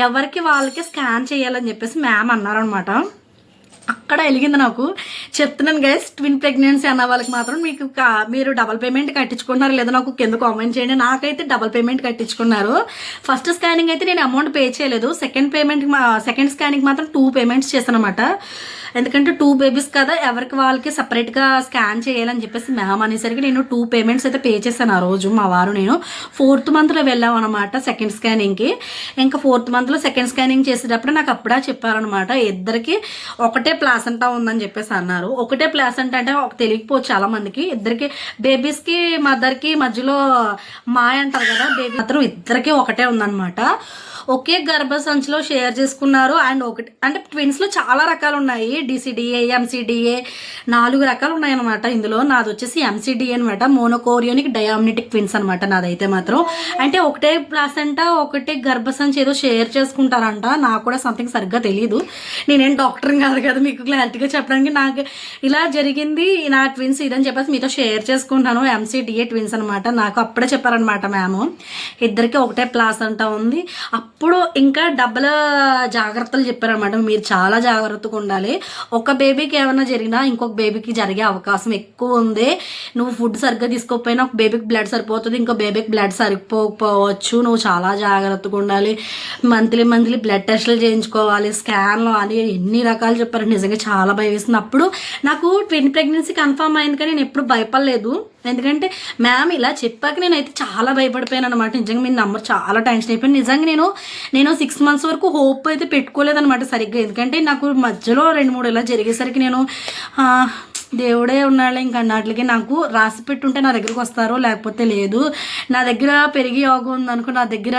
ఎవరికి వాళ్ళకి స్కాన్ చేయాలని చెప్పేసి మ్యామ్ అన్నారనమాట. అక్కడ వెలిగింది నాకు. చెప్తున్నాను గైస్, ట్విన్ ప్రెగ్నెన్సీ అన్న వాళ్ళకి మాత్రం మీరు డబల్ పేమెంట్ కట్టించుకున్నారు లేదా నాకు కింద కామెంట్ చేయండి. నాకైతే డబల్ పేమెంట్ కట్టించుకున్నారు. ఫస్ట్ స్కానింగ్ అయితే నేను అమౌంట్ పే చేయలేదు. సెకండ్ స్కానింగ్ మాత్రం 2 payments చేశాను అనమాట. ఎందుకంటే 2 babies కదా, ఎవరికి వాళ్ళకి సపరేట్గా స్కాన్ చేయాలని చెప్పేసి మ్యామ్ అనేసరికి నేను 2 payments అయితే పే చేశాను ఆ రోజు. మా వారు నేను 4th monthలో వెళ్ళాం అనమాట సెకండ్ స్కానింగ్కి. ఇంకా 4th monthలో సెకండ్ స్కానింగ్ చేసేటప్పుడు నాకు అప్పుడే చెప్పారనమాట, ఇద్దరికి ఒకటే ప్లాసెంటా ఉందని చెప్పేసి అన్నారు. ఒకటే ప్లాసెంటా అంటే తెలియకపోవచ్చు చాలా మందికి. ఇద్దరికి బేబీస్కి మదర్కి మధ్యలో మాయ అంటారు కదా, బేబీ మాత్రం ఇద్దరికి ఒకటే ఉందన్నమాట. ఒకే గర్భసంచిలో షేర్ చేసుకున్నారు. అండ్ ఒకటి అంటే ట్విన్స్లో చాలా రకాలు ఉన్నాయి, DCDA, MCDA 4 రకాలు ఉన్నాయి అనమాట. ఇందులో నాది వచ్చేసి MCDA అనమాట, మోనోకోరియోనిక్ డయామ్నిటిక్ ట్విన్స్ అనమాట నాదైతే మాత్రం. అంటే ఒకటే ప్లాసెంటా ఒకటే గర్భసంచి ఏదో షేర్ చేసుకుంటారంట. నాకు కూడా సంథింగ్ సరిగ్గా తెలియదు, నేనేం డాక్టర్ కాదు కదా మీకు క్లారిటీగా చెప్పడానికి. నాకు ఇలా జరిగింది, నా ట్విన్స్ ఇదని చెప్పేసి మీతో షేర్ చేసుకుంటాను. MCDA ట్విన్స్ అనమాట. నాకు అప్పుడే చెప్పారనమాట మ్యామ్, ఇద్దరికి ఒకటే ప్లాసెంటా ఉంది. అప్పుడు ఇంకా డబుల్ జాగ్రత్తలు చెప్పారనమాట, మీరు చాలా జాగ్రత్తగా ఉండాలి. ఒక బేబీకి ఏమైనా జరిగినా ఇంకొక బేబీకి జరిగే అవకాశం ఎక్కువ ఉంది. నువ్వు ఫుడ్ సరిగ్గా తీసుకోకపోయినా ఒక బేబీకి బ్లడ్ సరిపోతుంది, ఇంకో బేబీకి బ్లడ్ సరిపోకపోవచ్చు. నువ్వు చాలా జాగ్రత్తగా ఉండాలి. మంత్లీ బ్లడ్ టెస్టులు చేయించుకోవాలి, స్కాన్లు అని ఎన్ని రకాలు చెప్పారు. నిజంగా చాలా భయం వేస్తుంది. అప్పుడు నాకు ట్విన్ ప్రెగ్నెన్సీ కన్ఫర్మ్ అయింది కానీ నేను ఎప్పుడు భయపడలేదు. ఎందుకంటే మ్యామ్ ఇలా చెప్పాక నేనైతే చాలా భయపడిపోయాను అనమాట. నిజంగా మీ నంబర్ చాలా టెన్షన్ అయిపోయాను. నిజంగా నేను 6 months వరకు హోప్ అయితే పెట్టుకోలేదనమాట సరిగ్గా. ఎందుకంటే నాకు మధ్యలో 2-3 ఇలా జరిగేసరికి నేను దేవుడే ఉన్నాడు ఇంకా అన్నట్లకి నాకు రాసి పెట్టుంటే నా దగ్గరికి వస్తారు, లేకపోతే లేదు. నా దగ్గర పెరిగి యోగం ఉందనుకో, నా దగ్గర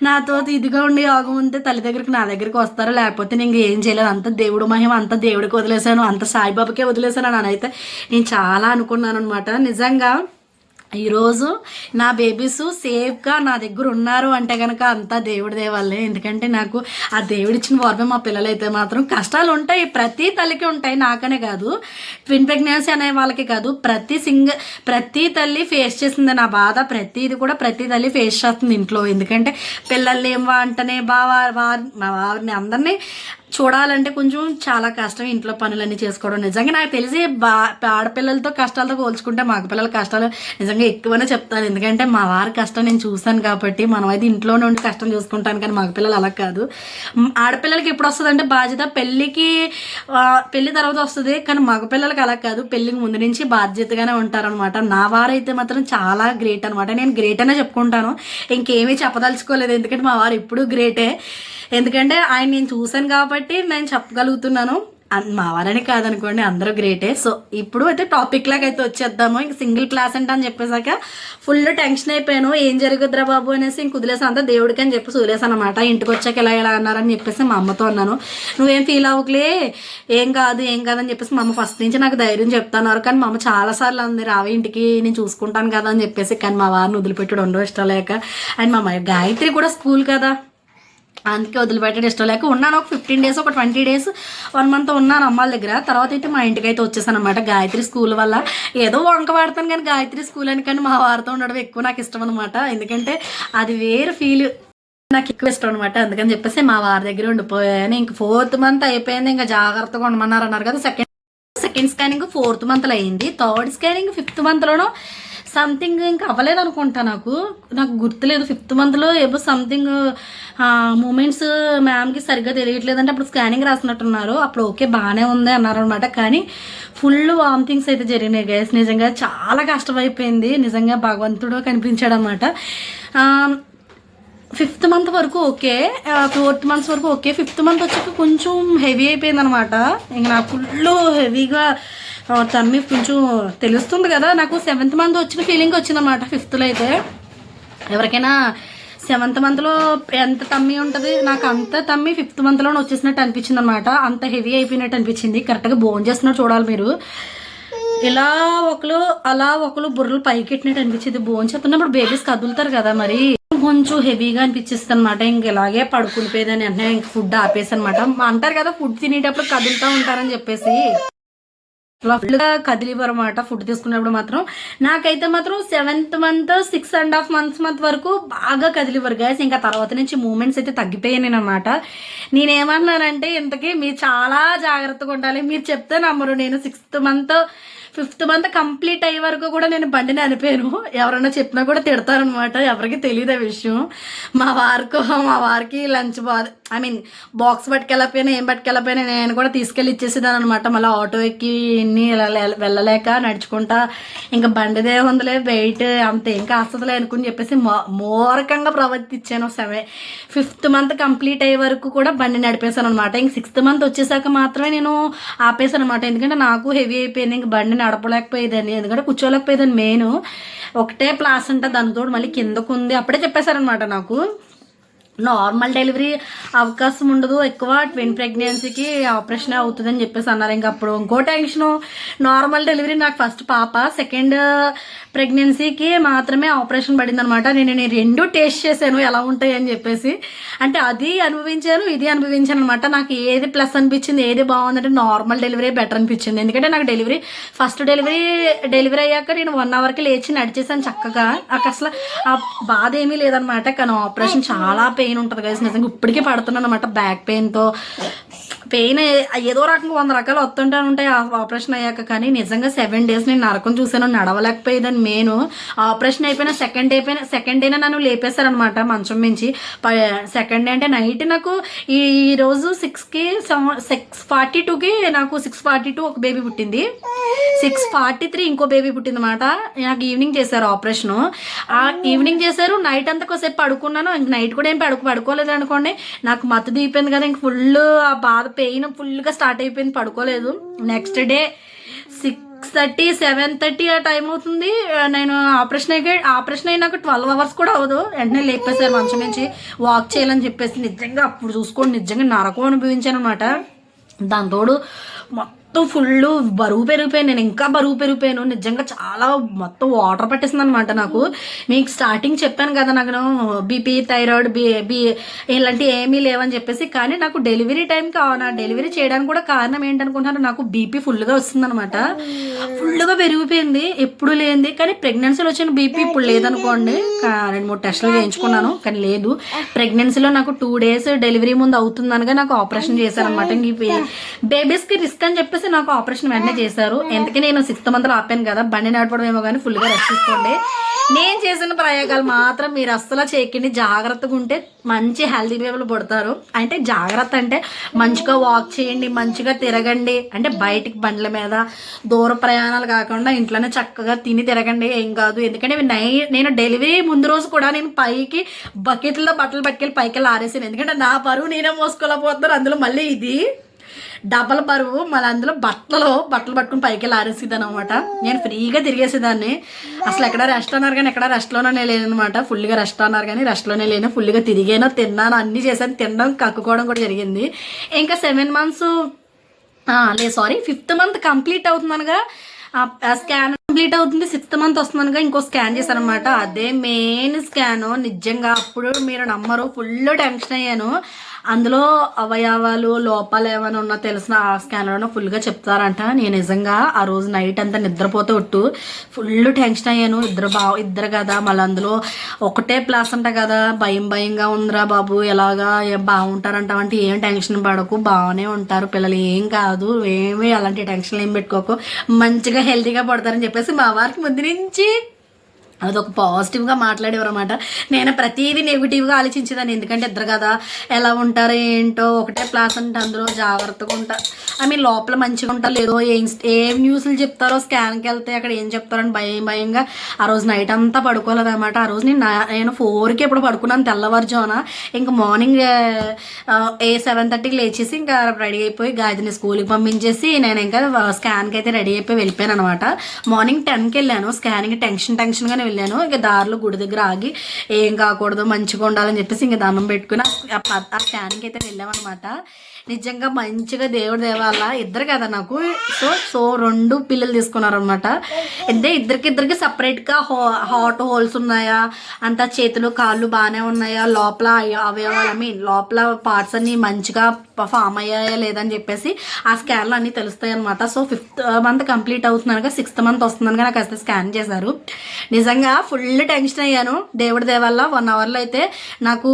నాతో ఇదిగా ఉండే యోగం ఉంటే తల్లి దగ్గరికి నా దగ్గరికి వస్తారు, లేకపోతే నేను ఏం చేయలేదు. అంత దేవుడు మహిమ, అంత దేవుడికి వదిలేశాను, అంత సాయిబాబాకే వదిలేశాను అని అయితే నేను చాలా అనుకున్నాను అనమాట. నిజంగా ఈరోజు నా బేబీస్ సేఫ్గా నా దగ్గర ఉన్నారు అంటే కనుక అంతా దేవుడి దేవాలే. ఎందుకంటే నాకు ఆ దేవుడిచ్చిన వరమే. మా పిల్లలైతే మాత్రం కష్టాలు ఉంటాయి, ప్రతి తల్లికి ఉంటాయి, నాకనే కాదు, ట్విన్ ప్రెగ్నెన్సీ అనే వాళ్ళకి కాదు, ప్రతి తల్లి ఫేస్ చేసింది నా బాధ. ప్రతిది కూడా ప్రతి తల్లి ఫేస్ చేస్తుంది ఇంట్లో. ఎందుకంటే పిల్లల్ని ఏం అంటనే వారిని అందరినీ చూడాలంటే కొంచెం చాలా కష్టం, ఇంట్లో పనులన్నీ చేసుకోవడం. నిజంగా నాకు తెలిసి ఆడపిల్లలతో కష్టాలతో పోల్చుకుంటే మగ పిల్లల కష్టాలు నిజంగా ఎక్కువనే చెప్తాను. ఎందుకంటే మా వారి కష్టం నేను చూసాను కాబట్టి. మనం అయితే ఇంట్లోనే ఉండి కష్టం చూసుకుంటాను, కానీ మగపిల్లలు అలా కాదు. ఆడపిల్లలకి ఎప్పుడు వస్తుంది అంటే బాధ్యత పెళ్లి తర్వాత వస్తుంది, కానీ మగపిల్లలకి అలా కాదు, పెళ్లికి ముందు నుంచి బాధ్యతగానే ఉంటారనమాట. నా వారైతే మాత్రం చాలా గ్రేట్ అనమాట. నేను గ్రేట్ అనే చెప్పుకుంటాను, ఇంకేమీ చెప్పదలుచుకోలేదు. ఎందుకంటే మా వారు ఎప్పుడూ గ్రేటే. ఎందుకంటే ఆయన నేను చూశాను కాబట్టి నేను చెప్పగలుగుతున్నాను. మా వారని కాదనుకోండి, అందరూ గ్రేటే. సో ఇప్పుడు అయితే టాపిక్ లాగా అయితే వచ్చేద్దాము. ఇంక సింగిల్ ప్లాసెంటా అని చెప్పేసాక ఫుల్ టెన్షన్ అయిపోయాను. ఏం జరుగుద్దిరా బాబు అనేసి ఇంక వదిలేసాను, అంతా దేవుడికి అని చెప్పేసి వదిలేసాను అనమాట. ఇంటికి వచ్చాక ఎలా అన్నారని చెప్పేసి మా అమ్మతో అన్నాను. నువ్వేం ఫీల్ అవ్వకలే, ఏం కాదని చెప్పేసి మా అమ్మ ఫస్ట్ నుంచి నాకు ధైర్యం చెప్తున్నారు. కానీ మా అమ్మ చాలాసార్లు అంది, రావే ఇంటికి నేను చూసుకుంటాను కదా అని చెప్పేసి. కానీ మా వారిని వదిలిపెట్టడం ఉండవు ఇష్టం లేక. అండ్ మా గాయత్రి కూడా స్కూల్ కదా, అందుకే వదిలిపెట్టడం ఇష్టం లేక ఉన్నాను. ఒక 15 days, ఒక 20 days, 1 month ఉన్నాను అమ్మాల దగ్గర. తర్వాత అయితే మా ఇంటికి అయితే వచ్చేసాను అనమాట. గాయత్రి స్కూల్ వల్ల ఏదో వంక వాడతాను కానీ గాయత్రి స్కూల్ అని, కానీ మా వారితో ఉండడం ఎక్కువ నాకు ఇష్టం అనమాట. ఎందుకంటే అది వేరే ఫీల్, నాకు ఎక్కువ ఇష్టం అనమాట. అందుకని చెప్పేసి మా వారి దగ్గర ఉండిపోయాను. ఇంక 4th month అయిపోయింది, ఇంకా జాగ్రత్తగా ఉండమన్నారు అన్నారు కదా. సెకండ్ సెకండ్ స్కానింగ్ 4th మంత్లో అయింది. థర్డ్ స్కానింగ్ 5th మంత్లోనో సంథింగ్ ఇంకా అవ్వలేదు అనుకుంటా, నాకు గుర్తులేదు. 5th మంత్లో ఏవో సంథింగ్ మూమెంట్స్ మ్యామ్కి సరిగ్గా తెలియట్లేదంటే అప్పుడు స్కానింగ్ రాసినట్టున్నారు. అప్పుడు ఓకే బాగానే ఉంది అన్నారు అనమాట. కానీ ఫుల్ వామిటింగ్స్ అయితే జరిగినాయి గైస్. నిజంగా చాలా కష్టమైపోయింది. నిజంగా భగవంతుడు కనిపించాడు అనమాట. 5th మంత్ వరకు ఓకే, 4th మంత్స్ వరకు ఓకే. 5th మంత్ వచ్చాక కొంచెం హెవీ అయిపోయింది అనమాట. ఇంకా నాకు ఫుల్ హెవీగా తమ్మి కొంచెం తెలుస్తుంది కదా. నాకు 7th మంత్ వచ్చిన ఫీలింగ్ వచ్చిందన్నమాట. 5thలో అయితే ఎవరికైనా 7th మంత్లో ఎంత తమ్మి ఉంటుంది, నాకు అంత తమ్మి 5th మంత్లోనే వచ్చేసినట్టు అనిపించింది అనమాట. అంత హెవీ అయిపోయినట్టు అనిపించింది. కరెక్ట్గా బోన్ చేస్తున్నట్టు చూడాలి మీరు. ఇలా ఒకరు బుర్రలు పైకి ఎట్టినట్టు అనిపించింది. బోన్ చేస్తున్నప్పుడు బేబీస్ కదులుతారు కదా, మరి కొంచెం హెవీగా అనిపించేస్తుంది అనమాట. ఇంక ఇలాగే పడుకునిపోయేదని అంటే ఇంక ఫుడ్ ఆపేసి అనమాట. అంటారు కదా ఫుడ్ తినేటప్పుడు కదులుతూ ఉంటారని చెప్పేసి, ఫుల్గా కదిలివ్వరు అనమాట ఫుడ్ తీసుకున్నప్పుడు మాత్రం. నాకైతే మాత్రం 7th మంత్ 6.5 months వరకు బాగా కదిలివ్వరు గైస్. ఇంకా తర్వాత నుంచి మూమెంట్స్ అయితే తగ్గిపోయాను అనమాట. నేనేమన్నానంటే ఇంతకీ మీరు చాలా జాగ్రత్తగా ఉండాలి. మీరు చెప్తే నమ్మరు. నేను 6th month 5th month complete అయ్యే వరకు కూడా నేను బండిని అనిపోయాను. ఎవరన్నా చెప్పినా కూడా తిడతారనమాట. ఎవరికి తెలియదు ఆ విషయం. మా వారికి లంచ్ బాక్స్ పట్టుకెళ్ళకపోయినా ఏం పట్టుకెళ్ళకపోయినా నేను కూడా తీసుకెళ్ళి ఇచ్చేసేదాను అనమాట. మళ్ళీ ఆటో ఎక్కి ఇన్ని వెళ్ళలేక నడుచుకుంటా ఇంకా బండిదే ఉందిలే వెయిట్ అంతేం కాస్తలే అనుకుని చెప్పేసి మోరకంగా ప్రవర్తించాను. 5th మంత్ కంప్లీట్ అయ్యే వరకు కూడా బండి నడిపేశాను అనమాట. ఇంక 6th మంత్ వచ్చేసాక మాత్రమే నేను ఆపేశాను అనమాట. ఎందుకంటే నాకు హెవీ అయిపోయింది. ఇంక బండి నడపలేకపోయేదాన్ని, ఎందుకంటే కూర్చోలేకపోయేదాన్ని. మెయిన్ ఒకటే ప్లాస్ ఉంటుంది, దానితో మళ్ళీ కిందకు ఉంది. అప్పుడే చెప్పేశారనమాట నాకు నార్మల్ డెలివరీ అవకాశం ఉండదు, ఎక్కువ ట్విన్ ప్రెగ్నెన్సీకి ఆపరేషన్ అవుతుందని చెప్పేసి అన్నారు. ఇంకా అప్పుడు ఇంకో టెన్షను. నార్మల్ డెలివరీ నాకు ఫస్ట్ పాప, సెకండ్ ప్రెగ్నెన్సీకి మాత్రమే ఆపరేషన్ పడింది అనమాట. నేను 2 టేస్ట్ చేశాను ఎలా ఉంటాయి అని చెప్పేసి. అంటే అది అనుభవించాను, ఇది అనుభవించాను అనమాట. నాకు ఏది ప్లస్ అనిపించింది, ఏది బాగుందంటే నార్మల్ డెలివరీ బెటర్ అనిపించింది. ఎందుకంటే నాకు ఫస్ట్ డెలివరీ అయ్యాక నేను 1 hourకి లేచి నడిచేసాను చక్కగా. నాకు అసలు ఆ బాధ ఏమీ లేదనమాట. కానీ ఆపరేషన్ చాలా పెయిన్ ఉంటుంది కదా నిజంగా. ఇప్పటికీ పడుతున్నాను అనమాట బ్యాక్ పెయిన్తో. పెయిన్ ఏదో రకంగా 100 రకాలు వస్తుంటాయి ఆపరేషన్ అయ్యాక. కానీ నిజంగా 7 days నేను నరకం చూసాను, నడవలేకపోయేదాన్ని. మెయిన్ ఆపరేషన్ అయిపోయిన సెకండ్ డేనే నన్ను లేపేశారనమాట మంచం మించి. సెకండ్ డే అంటే నైట్ నాకు ఈ రోజు 6:42కి నాకు 6:42 ఒక బేబీ పుట్టింది, 6:43 ఇంకో బేబీ పుట్టింది అనమాట. నాకు ఈవినింగ్ చేశారు ఆపరేషను. ఈవినింగ్ చేశారు, నైట్ అంతా కొద్దిసేపు పడుకున్నాను. ఇంక నైట్ కూడా ఏం పడుకోలేదు అనుకోండి. నాకు మత్తు దీపోయింది కదా, ఇంక ఫుల్ ఆ బాధ పెయిన్ ఫుల్గా స్టార్ట్ అయిపోయింది, పడుకోలేదు. నెక్స్ట్ డే 6:30 7:30 ఆ టైం అవుతుంది. నేను ఆపరేషన్ అయినాక 12 hours కూడా అవ్వదు, వెంటనే లేపేశారు మంచం నుంచి. వాక్ చేయాలని చెప్పేసి నిజంగా అప్పుడు చూసుకోండి నిజంగా నరకం అనుభవించాను అనమాట. దాంతోడు మొత్తం ఫుల్ బరువు పెరిగిపోయాను. నేను ఇంకా బరువు పెరిగిపోయాను నిజంగా. చాలా మొత్తం వాటర్ పట్టేసింది అనమాట నాకు. మీకు స్టార్టింగ్ చెప్పాను కదా నాకు బీపీ థైరాయిడ్ ఇలాంటివి ఏమీ లేవని చెప్పేసి. కానీ నాకు డెలివరీ టైంకి నా డెలివరీ చేయడానికి కూడా కారణం ఏంటనుకుంటున్నారు, నాకు బీపీ ఫుల్గా వస్తుందన్నమాట. ఫుల్గా పెరిగిపోయింది, ఎప్పుడు లేనిది. కానీ ప్రెగ్నెన్సీలో వచ్చిన బీపీ ఇప్పుడు లేదనుకోండి. 2-3 టెస్టులు చేయించుకున్నాను కానీ లేదు. ప్రెగ్నెన్సీలో నాకు 2 days డెలివరీ ముందు అవుతుందనగా నాకు ఆపరేషన్ చేశారనమాట. ఇంక బేబీస్కి రిస్క్ అని చెప్పేసి నాకు ఆపరేషన్ వెంటనే చేశారు. ఎందుకే నేను 6th month ఆపాను కదా, బండి నడపడం ఏమో కానీ ఫుల్గా రెస్ట్ తీసుకోండి. నేను చేసిన ప్రయోగాలు మాత్రం మీరు అస్సలు చేయకండి. జాగ్రత్తగా ఉంటే మంచి హెల్తీ బేబీలు పుడతారు. అంటే జాగ్రత్త అంటే మంచిగా వాక్ చేయండి, మంచిగా తిరగండి. అంటే బయటికి బండ్ల మీద దూర ప్రయాణాలు కాకుండా ఇంట్లోనే చక్కగా తిని తిరగండి, ఏం కాదు. ఎందుకంటే నేను డెలివరీ ముందు రోజు కూడా నేను పైకి బకెట్లో బట్టలు పట్టుకెళ్ళి పైకి ఆరేసాను. ఎందుకంటే నా బరువు నేనే మోసుకోలేకపోతున్నాను. అందులో మళ్ళీ ఇది డబల్ బరువు, మళ్ళీ అందులో బట్టలు పట్టుకుని పైకి ఆరేసేదాన్ని అనమాట. నేను ఫ్రీగా తిరిగేసేదాన్ని. అసలు ఎక్కడ రెస్ట్ అన్నారు కానీ ఎక్కడ రెస్ట్లోనే లేనమాట. ఫుల్గా రెస్ట్ అన్నారు కానీ రెస్ట్లోనే లేను. ఫుల్గా తిరిగాను, తిన్నాను, అన్నీ చేశాను. తినడం కక్కుకోవడం కూడా జరిగింది. ఇంకా 7 months 5th month కంప్లీట్ అవుతుందనగా స్కాన్ కంప్లీట్ అవుతుంది. 6th month వస్తుందనగా ఇంకో స్కాన్ చేశారనమాట. అదే మెయిన్ స్కాన్. నిజంగా అప్పుడు మీరు నమ్మరు, ఫుల్ టెన్షన్ అయ్యాను. అందులో అవయవాలు లోపాలు ఏమైనా ఉన్నా తెలిసిన ఆ స్కాన్లోనే ఫుల్గా చెప్తారంట. నేను నిజంగా ఆ రోజు నైట్ అంతా నిద్రపోతే ఒట్టు ఫుల్ టెన్షన్ అయ్యాను. ఇద్దరు కదా, మళ్ళీ అందులో ఒకటే ప్లాస్ అంట కదా, భయంగా ఉందిరా బాబు, ఎలాగా బాగుంటారంట అంటే ఏం టెన్షన్ పడకు, బాగానే ఉంటారు పిల్లలు, ఏం కాదు, ఏమీ అలాంటి టెన్షన్లు ఏం పెట్టుకోకు, మంచిగా హెల్తీగా పడతారని చెప్పేసి మా వారికి ముందు నుంచి అదొక పాజిటివ్గా మాట్లాడేవారు అనమాట. నేను ప్రతిదీ నెగిటివ్గా ఆలోచించేదాన్ని, ఎందుకంటే ఇద్దరు కదా ఎలా ఉంటారో ఏంటో, ఒకటే ప్లాస్ అంటే అందులో జాగ్రత్తగా ఉంటారు, లోపల మంచిగా ఉంటారు లేదో, ఏం న్యూస్లు చెప్తారో స్కాన్కి వెళ్తే అక్కడ ఏం చెప్తారని భయంగా ఆ రోజు నైట్ అంతా పడుకోలేదన్నమాట. ఆ రోజు నేను 4కి ఎప్పుడు పడుకున్నాను తెల్లవారుజామున. ఇంకా మార్నింగ్ 7:30కి లేచేసి ఇంకా రెడీ అయిపోయి గాయత్రిని స్కూల్కి పంపించేసి నేను ఇంకా స్కాన్కి అయితే రెడీ అయిపోయి వెళ్ళిపోయాను అనమాట. మార్నింగ్ 10కి వెళ్ళాను స్కానింగ్, టెన్షన్గానే వెళ్ళాను. ఇంకా దారిలో గుడి దగ్గర ఆగి ఏం కాకూడదు, మంచిగా ఉండాలని చెప్పేసి ఇంకా దండం పెట్టుకుని ఆ స్కానింగ్కి అయితే వెళ్ళామన్నమాట. నిజంగా మంచిగా దేవుడి దేవాల ఇద్దరు కదా నాకు, సో 2 పిల్లలు తీసుకున్నారనమాట. అంటే ఇద్దరికి సపరేట్గా హాట్ హోల్స్ ఉన్నాయా, అంతా చేతులు కాళ్ళు బాగానే ఉన్నాయా, లోపల అవయవాలు లోపల పార్ట్స్ అన్ని మంచిగా ఫామ్ అయ్యాయా లేదని చెప్పేసి ఆ స్కాన్లు అన్నీ తెలుస్తాయి అనమాట. సో 5th మంత్ కంప్లీట్ అవుతున్నానుగా 6th మంత్ వస్తుందనుగా నాకు అసలు స్కాన్ చేశారు. నిజంగా ఫుల్ టెన్షన్ అయ్యాను. దేవుడి దేవల్ల 1 అవర్లో అయితే నాకు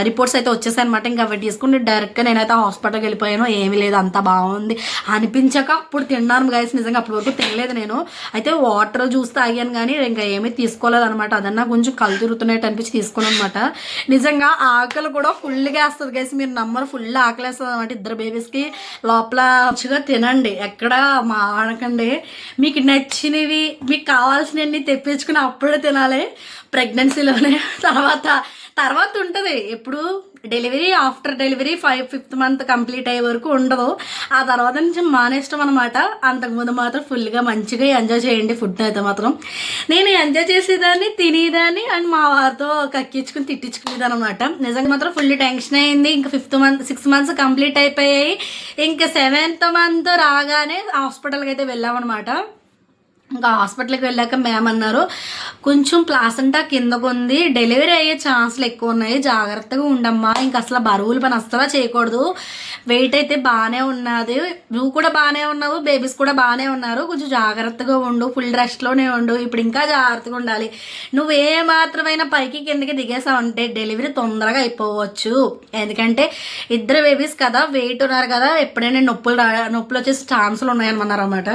రిపోర్ట్స్ అయితే వచ్చేసాయి అనమాట. ఇంకా అవి తీసుకుని డైరెక్ట్గా నేనైతే హాస్పిటల్కి వెళ్ళిపోయాను. ఏమీ లేదు, అంత బాగుంది అనిపించాక అప్పుడు తిన్నాను గైస్. నిజంగా అప్పటి వరకు తినలేదు నేను. అయితే వాటర్ జ్యూస్ తాగాను కానీ ఇంకా ఏమీ తీసుకోలేదు అనమాట. అదన్నా కొంచెం కళ్ళు తిరుగుతున్నట్టు అనిపించి తీసుకున్నాను అనమాట. నిజంగా ఆకలి కూడా ఫుల్గా వేస్తుంది గైస్, మీరు నమ్మరు, ఫుల్ ఆకలి వేస్తుంది అనమాట. 2 బేబీస్కి లోపల మంచిగా తినండి, ఎక్కడ మానకండి, మీకు నచ్చినవి మీకు కావాల్సినవన్నీ తెప్పించుకుని అప్పుడే తినాలి ప్రెగ్నెన్సీలోనే. తర్వాత ఉంటుంది ఎప్పుడు delivery, after delivery 5th month complete అయ్యే వరకు ఉండదు. ఆ తర్వాత నుంచి మానేష్టం అనమాట. అంతకుముందు మాత్రం ఫుల్గా మంచిగా ఎంజాయ్ చేయండి ఫుడ్ అయితే మాత్రం. నేను ఎంజాయ్ చేసేదాన్ని, తినేదాన్ని, అండ్ మా వారితో కక్కించుకుని తిట్టించుకునేదాన్ని అనమాట. నిజంగా మాత్రం ఫుల్ టెన్షన్ అయింది. ఇంకా 6 మంత్స్ కంప్లీట్ అయిపోయాయి. ఇంకా 7th మంత్ రాగానే హాస్పిటల్కి అయితే వెళ్ళామన్నమాట. ఇంకా హాస్పిటల్కి వెళ్ళాక మ్యామ్ అన్నారు, కొంచెం ప్లాసెంటా కిందకు ఉంది, డెలివరీ అయ్యే ఛాన్స్లు ఎక్కువ ఉన్నాయి, జాగ్రత్తగా ఉండమ్మా, ఇంకా అసలు బరువులు పని అస్సలు చేయకూడదు, వెయిట్ అయితే బాగానే ఉన్నది, నువ్వు కూడా బాగానే ఉన్నావు, బేబీస్ కూడా బాగానే ఉన్నారు, కొంచెం జాగ్రత్తగా ఉండు, ఫుల్ రెస్ట్లోనే ఉండు, ఇప్పుడు ఇంకా జాగ్రత్తగా ఉండాలి, నువ్వు ఏ మాత్రమైనా పైకి కిందకి దిగేసావంటే డెలివరీ తొందరగా అయిపోవచ్చు, ఎందుకంటే 2 బేబీస్ కదా, వెయిట్ ఉన్నారు కదా, ఎప్పుడైనా నొప్పులు వచ్చేసి ఛాన్సులు ఉన్నాయన్నమాట అన్నమాట.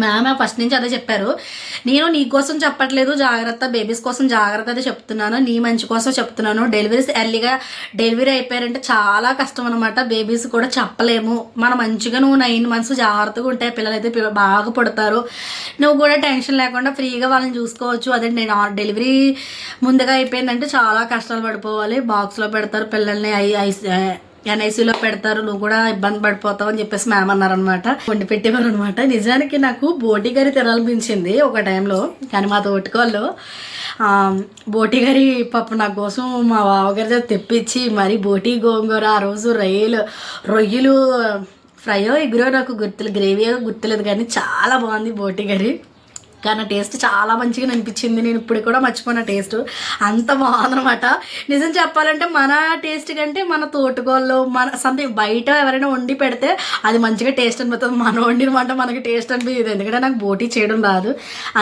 మ్యామ్ ఫస్ట్ నుంచి అదే చెప్పారు. నేను నీ కోసం చెప్పట్లేదు, జాగ్రత్త, బేబీస్ కోసం జాగ్రత్త అయితే చెప్తున్నాను, నీ మంచి కోసం చెప్తున్నాను. ఎర్లీగా డెలివరీ అయిపోయారంటే చాలా కష్టం అనమాట. బేబీస్ కూడా చెప్పలేము. మనం మంచిగా నువ్వు 9 మంత్స్ జాగ్రత్తగా ఉంటే పిల్లలు అయితే బాగా పుడతారు, నువ్వు కూడా టెన్షన్ లేకుండా ఫ్రీగా వాళ్ళని చూసుకోవచ్చు. అదే నేను డెలివరీ ముందుగా అయిపోయిందంటే చాలా కష్టాలు పడిపోవాలి, బాక్స్లో పెడతారు పిల్లల్ని, NICలో పెడతారు, నువ్వు కూడా ఇబ్బంది పడిపోతావు అని చెప్పేసి మ్యామ్ అన్నారనమాట. వండి పెట్టేవారు అనమాట. నిజానికి నాకు బోటి కర్రీ తినాలనిపించింది ఒక టైంలో, కానీ మా తోటికోళ్ళు బోటి కర్రీ పప్పు నా కోసం మా బావగారి తెప్పించి మరి బోటి గోంగూర, ఆ రోజు రొయ్యలు ఫ్రైయో ఎగురో నాకు గ్రేవీయో గుర్తులేదు, కానీ చాలా బాగుంది బోటి కర్రీ. కానీ టేస్ట్ చాలా మంచిగా అనిపించింది, నేను ఇప్పుడు కూడా మర్చిపోయిన టేస్ట్ అంత బాగుందనమాట. నిజం చెప్పాలంటే మన టేస్ట్ కంటే మన తోటకోళ్ళు సంథింగ్ బయట ఎవరైనా వండి పెడితే అది మంచిగా టేస్ట్ అనిపిస్తుంది, మనం వండిన వంట మనకి టేస్ట్ అనిపించదు, ఎందుకంటే నాకు బోటీ చేయడం రాదు,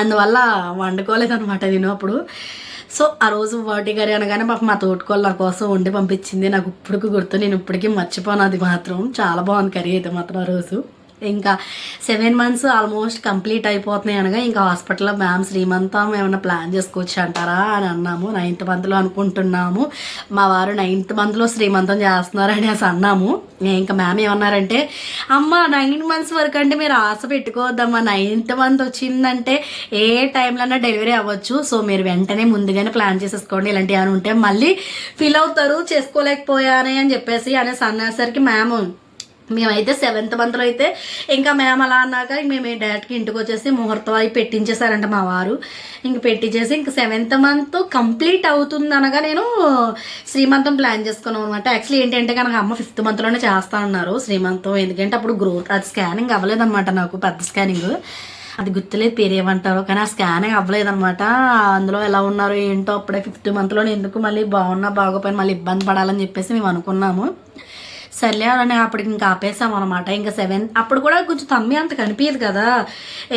అందువల్ల వండుకోలేదనమాట నేను అప్పుడు. సో ఆ రోజు బోటి కర్రీ అనగానే మా తోటకోళ్ళు నా కోసం వండి పంపించింది, నాకు ఇప్పటికి గుర్తు, నేను ఇప్పటికీ మర్చిపోను, అది మాత్రం చాలా బాగుంది కర్రీ అయితే మాత్రం ఆ రోజు. ఇంకా 7 మంత్స్ ఆల్మోస్ట్ కంప్లీట్ అయిపోతున్నాయి అనగా ఇంకా హాస్పిటల్లో మ్యామ్ శ్రీమంతం ఏమైనా ప్లాన్ చేసుకోవచ్చు అంటారా అని అన్నాము. 9th మంత్లో అనుకుంటున్నాము, మా వారు 9th మంత్లో శ్రీమంతం చేస్తున్నారని అన్నాము. ఇంకా మ్యామ్ ఏమన్నారంటే, అమ్మ 9 మంత్స్ వరకు అంటే మీరు ఆశ పెట్టుకోవద్దమ్మా, 9th మంత్ వచ్చిందంటే ఏ టైంలోనే డెలివరీ అవ్వచ్చు, సో మీరు వెంటనే ముందుగానే ప్లాన్ చేసేసుకోండి, ఇలాంటివి అని ఉంటే మళ్ళీ ఫీల్ అవుతారు చేసుకోలేకపోయానే అని చెప్పేసి అనేసి అన్నసరికి మ్యామ్ మేమైతే 7th మంత్లో అయితే ఇంకా మేము అలా అన్నాక మేము డైరెక్ట్గా ఇంటికి వచ్చేసి ముహూర్తం అవి పెట్టించేసారంట మా వారు. ఇంక పెట్టించేసి ఇంక 7th మంత్ కంప్లీట్ అవుతుంది అనగా నేను శ్రీమంతం ప్లాన్ చేసుకున్నాం అనమాట. యాక్చువల్లీ ఏంటంటే కనుక అమ్మ 5th మంత్లోనే చేస్తా ఉన్నారు శ్రీమంతం, ఎందుకంటే అప్పుడు గ్రోత్ అది స్కానింగ్ అవ్వలేదన్నమాట, నాకు పెద్ద స్కానింగ్ అది గుర్తులేదు పేరు ఏమంటారో, కానీ ఆ స్కానింగ్ అవ్వలేదన్నమాట. అందులో ఎలా ఉన్నారు ఏంటో అప్పుడే 5th మంత్లోనే ఎందుకు మళ్ళీ బాగున్నా బాగోపోయినా మళ్ళీ ఇబ్బంది పడాలని చెప్పేసి మేము అనుకున్నాము. సర్లే అని అప్పటికి ఇంకా ఆపేసాం అనమాట. ఇంకా 7 అప్పుడు కూడా కొంచెం తమ్మి అంత కనిపించదు కదా.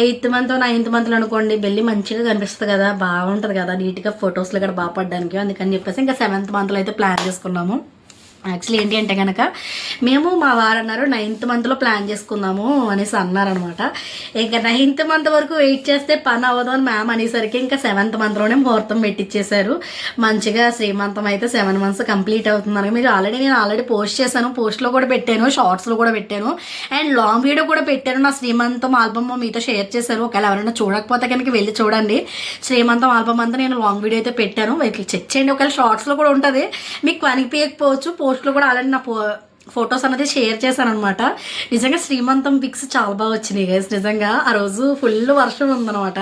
8th మంత్ 9th మంత్లో అనుకోండి బెల్లి మంచిగా కనిపిస్తుంది కదా, బాగుంటుంది కదా, నీట్గా ఫొటోస్లో కూడా బాగా పడడానికి. అందుకని చెప్పేసి ఇంకా 7th మంత్లో అయితే ప్లాన్ చేసుకున్నాము. యాక్చువల్లీ ఏంటి అంటే కనుక మేము మా వారు అన్నారు 9th మంత్లో ప్లాన్ చేసుకుందాము అనేసి అన్నారనమాట. ఇంకా 9th మంత్ వరకు వెయిట్ చేస్తే పని అవ్వదు అని మ్యామ్ అనేసరికి ఇంకా 7th మంత్లోనే ముహూర్తం పెట్టించేశారు. మంచిగా శ్రీమంతం అయితే 7 months కంప్లీట్ అవుతుందని మీరు నేను ఆల్రెడీ పోస్ట్ చేశాను, పోస్ట్లో కూడా పెట్టాను, షార్ట్స్లో కూడా పెట్టాను, అండ్ లాంగ్ వీడియో కూడా పెట్టాను. నా శ్రీమంతం ఆల్బమ్ మీతో షేర్ చేశాను. ఒకవేళ ఎవరైనా చూడకపోతే కనుక వెళ్ళి చూడండి. శ్రీమంతం ఆల్బమ్ అంతా నేను లాంగ్ వీడియో అయితే పెట్టాను, చెక్ చేయండి. ఒకవేళ షార్ట్స్లో కూడా ఉంటుంది, మీకు అనిపించకపోవచ్చు. పోస్ట్లో కూడా ఆల్రెడీ నా ఫొటోస్ అనేది షేర్ చేశాను అనమాట. నిజంగా శ్రీమంతం పిక్స్ చాలా బాగా వచ్చినాయి గైస్. నిజంగా ఆ రోజు ఫుల్ వర్షం ఉందనమాట.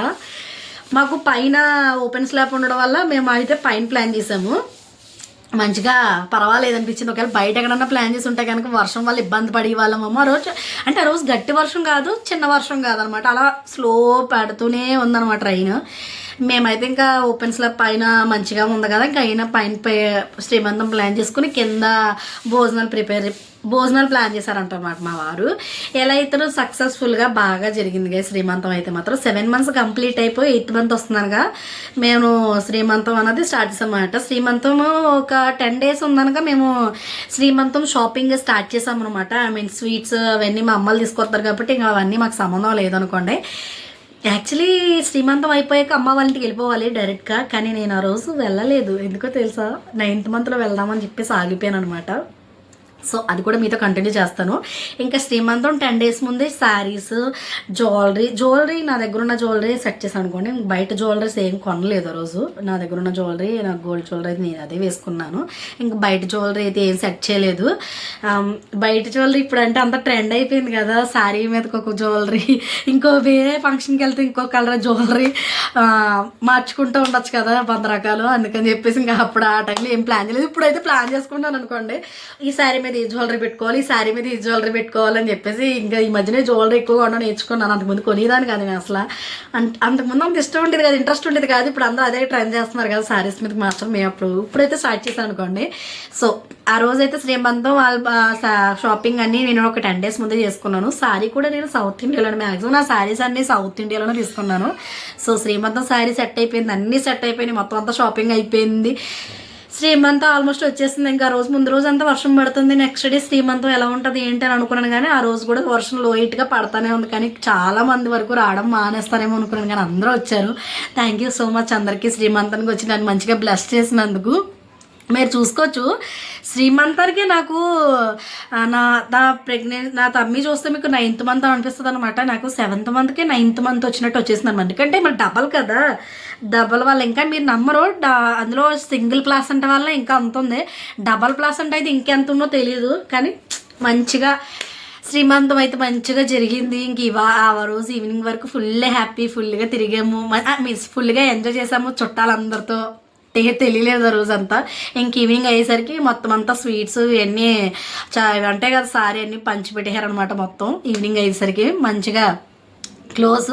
మాకు పైన ఓపెన్ స్లాబ్ ఉండడం వల్ల మేము అయితే పైన ప్లాన్ చేసాము. మంచిగా పర్వాలేదు అనిపించింది. ఒకవేళ బయట ఎక్కడన్నా ప్లాన్ చేసి ఉంటే కనుక వర్షం వల్ల ఇబ్బంది పడి వాళ్ళమమ్మ. ఆ రోజు అంటే ఆ రోజు గట్టి వర్షం కాదు, చిన్న వర్షం కాదనమాట, అలా స్లో పెడుతూనే ఉందన్నమాట ట్రైన్. మేమైతే ఇంకా ఓపెన్ స్లాబ్ పైన మంచిగా ఉంది కదా, ఇంకా అయినా పైన శ్రీమంతం ప్లాన్ చేసుకుని కింద భోజనాలు ప్లాన్ చేశారంటన్నమాట మా వారు. ఎలా అయితే సక్సెస్ఫుల్గా బాగా జరిగింది కదా శ్రీమంతం అయితే మాత్రం. 7 months కంప్లీట్ అయిపోయి 8th month వస్తున్నానుగా మేము శ్రీమంతం అనేది స్టార్ట్ చేసామన్నమాట. శ్రీమంతం ఒక 10 days ఉందనగా మేము శ్రీమంతం షాపింగ్ స్టార్ట్ చేసామన్నమాట. ఐ మీన్ స్వీట్స్ అవన్నీ మా అమ్మలు తీసుకొస్తారు కాబట్టి ఇంకా అవన్నీ మాకు సంబంధం లేదనుకోండి. యాక్చువల్లీ శ్రీమంతం అయిపోయాక అమ్మ వాళ్ళ ఇంటికి వెళ్ళిపోవాలి డైరెక్ట్గా, కానీ నేను ఆ రోజు వెళ్ళలేదు. ఎందుకో తెలుసా, 9th monthలో వెళ్దామని చెప్పేసి ఆగిపోయాను అనమాట. సో అది కూడా మీతో కంటిన్యూ చేస్తాను. ఇంకా శ్రీమంతం 10 days ముందే శారీస్, జ్యువెలరీ నా దగ్గర ఉన్న జ్యువెలరీ సెట్ చేశాను అనుకోండి. బయట జ్యువెలరీస్ ఏం కొనలేదు ఆ రోజు. నా దగ్గర ఉన్న జ్యువెలరీ, నాకు గోల్డ్ జ్యువెలరీ అయితే నేను అదే వేసుకున్నాను. ఇంకా బయట జ్యువెలరీ అయితే ఏం సెట్ చేయలేదు. బయట జ్యువెలరీ ఇప్పుడు అంటే అంత ట్రెండ్ అయిపోయింది కదా, శారీ మీదకి ఒక జ్యువెలరీ, ఇంకో వేరే ఫంక్షన్కి వెళ్తే ఇంకో కలర్ జ్యువెలరీ మార్చుకుంటూ ఉండొచ్చు కదా 100 రకాలు. అందుకని చెప్పేసి ఇంకా అప్పుడు ఆ టైంలో ఏం ప్లాన్ చేయలేదు. ఇప్పుడైతే ప్లాన్ చేసుకుంటాను అనుకోండి, ఈ శారీ మీద ఈ జ్యువెలరీ పెట్టుకోవాలి, ఈ శారీ మీద ఈ జ్యువెలరీ పెట్టుకోవాలని చెప్పేసి. ఇంకా ఈ మధ్యనే జ్యువెలరీ ఎక్కువగా ఉండడం నేర్చుకున్నాను. అంతకుముందు కొనేదాన్ని కాదు నేను అసలు. అంతకుముందు అంత ఇష్టం ఉండేది కాదు, ఇంట్రెస్ట్ ఉండేది కాదు. ఇప్పుడు అందరూ అదే ట్రెండ్ చేస్తున్నారు కదా శారీస్ మీదకి మాత్రం. మేము ఇప్పుడైతే స్టార్ట్ చేశాను అనుకోండి. సో ఆ రోజైతే శ్రీమంతం షాపింగ్ అన్నీ నేను ఒక 10 days ముందే చేసుకున్నాను. శారీ కూడా నేను సౌత్ ఇండియాలోనే, మ్యాక్సిమం నా శారీస్ అన్నీ సౌత్ ఇండియాలోనే తీసుకున్నాను. సో శ్రీమంతం శారీ సెట్ అయిపోయింది, అన్నీ సెట్ అయిపోయినాయి, మొత్తం అంతా షాపింగ్ అయిపోయింది. శ్రీమంతం ఆల్మోస్ట్ వచ్చేసింది. ఇంకా ఆ రోజు ముందు రోజు అంతా వర్షం పడుతుంది. నెక్స్ట్ డే శ్రీమంతం ఎలా ఉంటుంది ఏంటి అని అనుకున్నాను, కానీ ఆ రోజు కూడా వర్షం లైట్గా పడతానే ఉంది. కానీ చాలా మంది వరకు రావడం మానేస్తారేమో అనుకున్నాను, కానీ అందరూ వచ్చారు. థ్యాంక్ యూ సో మచ్ అందరికీ శ్రీమంతానికి వచ్చి నన్ను మంచిగా బ్లెస్ చేసినందుకు. మీరు చూసుకోవచ్చు శ్రీమంతానికి నాకు నా తమ్మి చూస్తే మీకు 9th month అనిపిస్తుంది అనమాట. నాకు 7th monthకి 9th month వచ్చినట్టు వచ్చేసింది అనమాట. ఎందుకంటే మరి డబల్ కదా, డబల్ వల్ల ఇంకా మీరు నమ్మరు, అందులో సింగిల్ ప్లాసెంట్ వల్ల ఇంకా అంత ఉంది, డబల్ ప్లాసెంట్ అయితే ఇంకెంత ఉందో తెలియదు. కానీ మంచిగా శ్రీమంతం అయితే మంచిగా జరిగింది. ఇంక ఆ రోజు ఈవినింగ్ వరకు ఫుల్గా తిరిగాము, ఫుల్గా ఎంజాయ్ చేసాము చుట్టాలందరితో. తెలియలేదు ఆ రోజంతా. ఇంక ఈవినింగ్ అయ్యేసరికి మొత్తం అంతా స్వీట్స్ ఇవన్నీ అంటే కదా సారీ అన్నీ పంచిపెట్టేశారనమాట. మొత్తం ఈవినింగ్ అయ్యేసరికి మంచిగా క్లోజ్.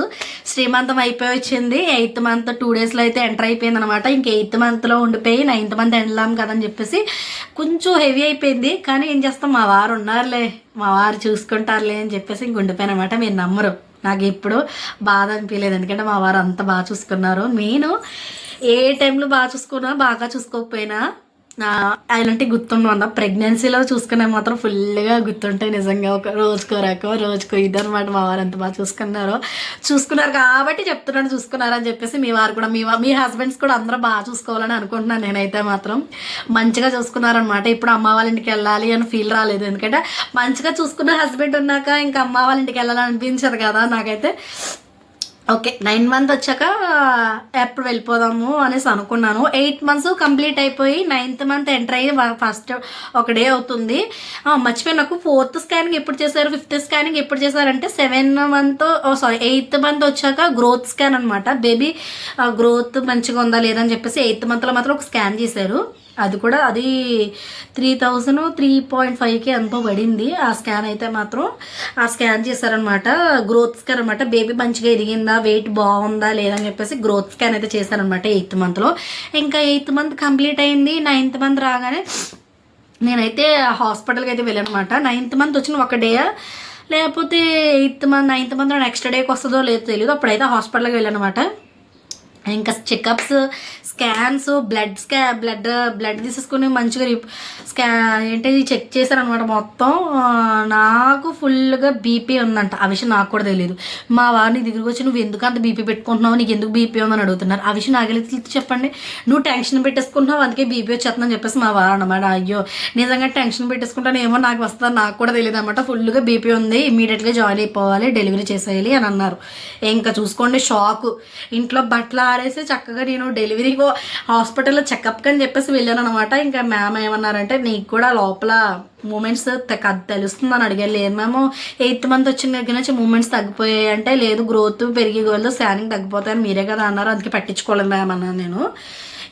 శ్రీమంతం అయిపోయి వచ్చింది. 8th month 2 daysలో అయితే ఎంటర్ అయిపోయింది అనమాట. ఇంక 8th monthలో ఉండిపోయి 9th month వెళ్ళాం కదని చెప్పేసి కొంచెం హెవీ అయిపోయింది. కానీ ఏం చేస్తాం, మా వారు ఉన్నారులే, మా వారు చూసుకుంటారులే అని చెప్పేసి ఇంక ఉండిపోయాను అనమాట. మీరు నమ్మరు, నాకు ఎప్పుడు బాధ అనిపించలేదు, ఎందుకంటే మా వారు అంత బాగా చూసుకున్నారు. నేను ఏ టైంలో బాగా చూసుకున్నా బాగా చూసుకోకపోయినా అలాంటి గుర్తుండవన్న ప్రెగ్నెన్సీలో చూసుకునే మాత్రం ఫుల్గా గుర్తుంటాయి నిజంగా. ఒక రోజుకో ఇద్దరన్నమాట. మా వారు ఎంత బాగా చూసుకున్నారు కాబట్టి చెప్తున్నాను, చూసుకున్నారని చెప్పేసి. మీ వారు కూడా మీ హస్బెండ్స్ కూడా అందరూ బాగా చూసుకోవాలని అనుకుంటున్నాను నేనైతే మాత్రం. మంచిగా చూసుకున్నారనమాట. ఇప్పుడు అమ్మ వాళ్ళ ఇంటికి వెళ్ళాలి అని ఫీల్ రాలేదు, ఎందుకంటే మంచిగా చూసుకున్న హస్బెండ్ ఉన్నాక ఇంకా అమ్మ వాళ్ళ ఇంటికి వెళ్ళాలని అనిపించదు కదా నాకైతే. ఓకే 9 month వచ్చాక ఎప్పుడు వెళ్ళిపోదాము అనేసి అనుకున్నాను. 8 months కంప్లీట్ అయిపోయి 9th month ఎంటర్ అయ్యి ఫస్ట్ ఒక డే అవుతుంది. మర్చిపోయి నాకు 4th స్కానింగ్ ఎప్పుడు చేశారు, 5th స్కానింగ్ ఎప్పుడు చేశారంటే 8th month వచ్చాక గ్రోత్ స్కాన్ అనమాట. బేబీ గ్రోత్ మంచిగా ఉందా లేదని చెప్పేసి 8th monthలో మాత్రం ఒక స్కాన్ చేశారు. అది కూడా అది 3000 3.5K ఎంతో పడింది. ఆ స్కాన్ అయితే మాత్రం ఆ స్కాన్ చేశారనమాట. గ్రోత్ స్కాన్ అనమాట. బేబీ మంచిగా ఎదిగిందా, వెయిట్ బాగుందా లేదని చెప్పేసి గ్రోత్ స్కాన్ అయితే చేశారనమాట 8th మంత్లో. ఇంకా 8th మంత్ కంప్లీట్ అయింది. 9th మంత్ రాగానే నేనైతే హాస్పిటల్కి అయితే వెళ్ళాను అనమాట. 9th మంత్ వచ్చిన ఒక డే లేకపోతే 9th మంత్ నెక్స్ట్ డేకి వస్తుందో లేదో తెలియదు. అప్పుడైతే హాస్పిటల్కి వెళ్ళాను అనమాట. ఇంకా చెకప్స్, స్కాన్స్, బ్లడ్ తీసేసుకుని మంచిగా ఏంటి చెక్ చేశారనమాట. మొత్తం నాకు ఫుల్గా బీపీ ఉందంట. ఆ విషయం నాకు కూడా తెలియదు. మా వారిని దగ్గరికి వచ్చి నువ్వు ఎందుకు అంత బీపీ పెట్టుకుంటున్నావు, నీకు ఎందుకు బీపీ ఉందని అడుగుతున్నారు. ఆ విషయం నాకు చెప్పండి. నువ్వు టెన్షన్ పెట్టేసుకుంటున్నావు అందుకే బీపీ వచ్చేస్తుందని చెప్పేసి మా వారు అన్నమాట. అయ్యో నిజంగా టెన్షన్ పెట్టేసుకుంటాను ఏమో, నాకు వస్తుందని నాకు కూడా తెలియదు అనమాట. ఫుల్గా బీపీ ఉంది, ఇమీడియట్గా జాయిన్ అయిపోవాలి, డెలివరీ చేసేయాలి అని అన్నారు. ఇంకా చూసుకోండి షాకు. ఇంట్లో బట్టలు ఆరేసి చక్కగా నేను డెలివరీకి హాస్పిటల్లో చెకప్కి అని చెప్పేసి వెళ్ళాను అనమాట. ఇంకా మ్యామ్ ఏమన్నారంటే నీకు కూడా లోపల మూమెంట్స్ తెలుస్తుందని అడిగారు. లేదు మేము 8th మంత్ వచ్చిన దగ్గర నుంచి మూమెంట్స్ తగ్గిపోయాయి అంటే, లేదు గ్రోత్ పెరిగి వాళ్ళు స్కానింగ్ తగ్గిపోతాయని మీరే కదా అన్నారు, అందుకే పట్టించుకోలేదు మ్యామ్ అన్నాను నేను.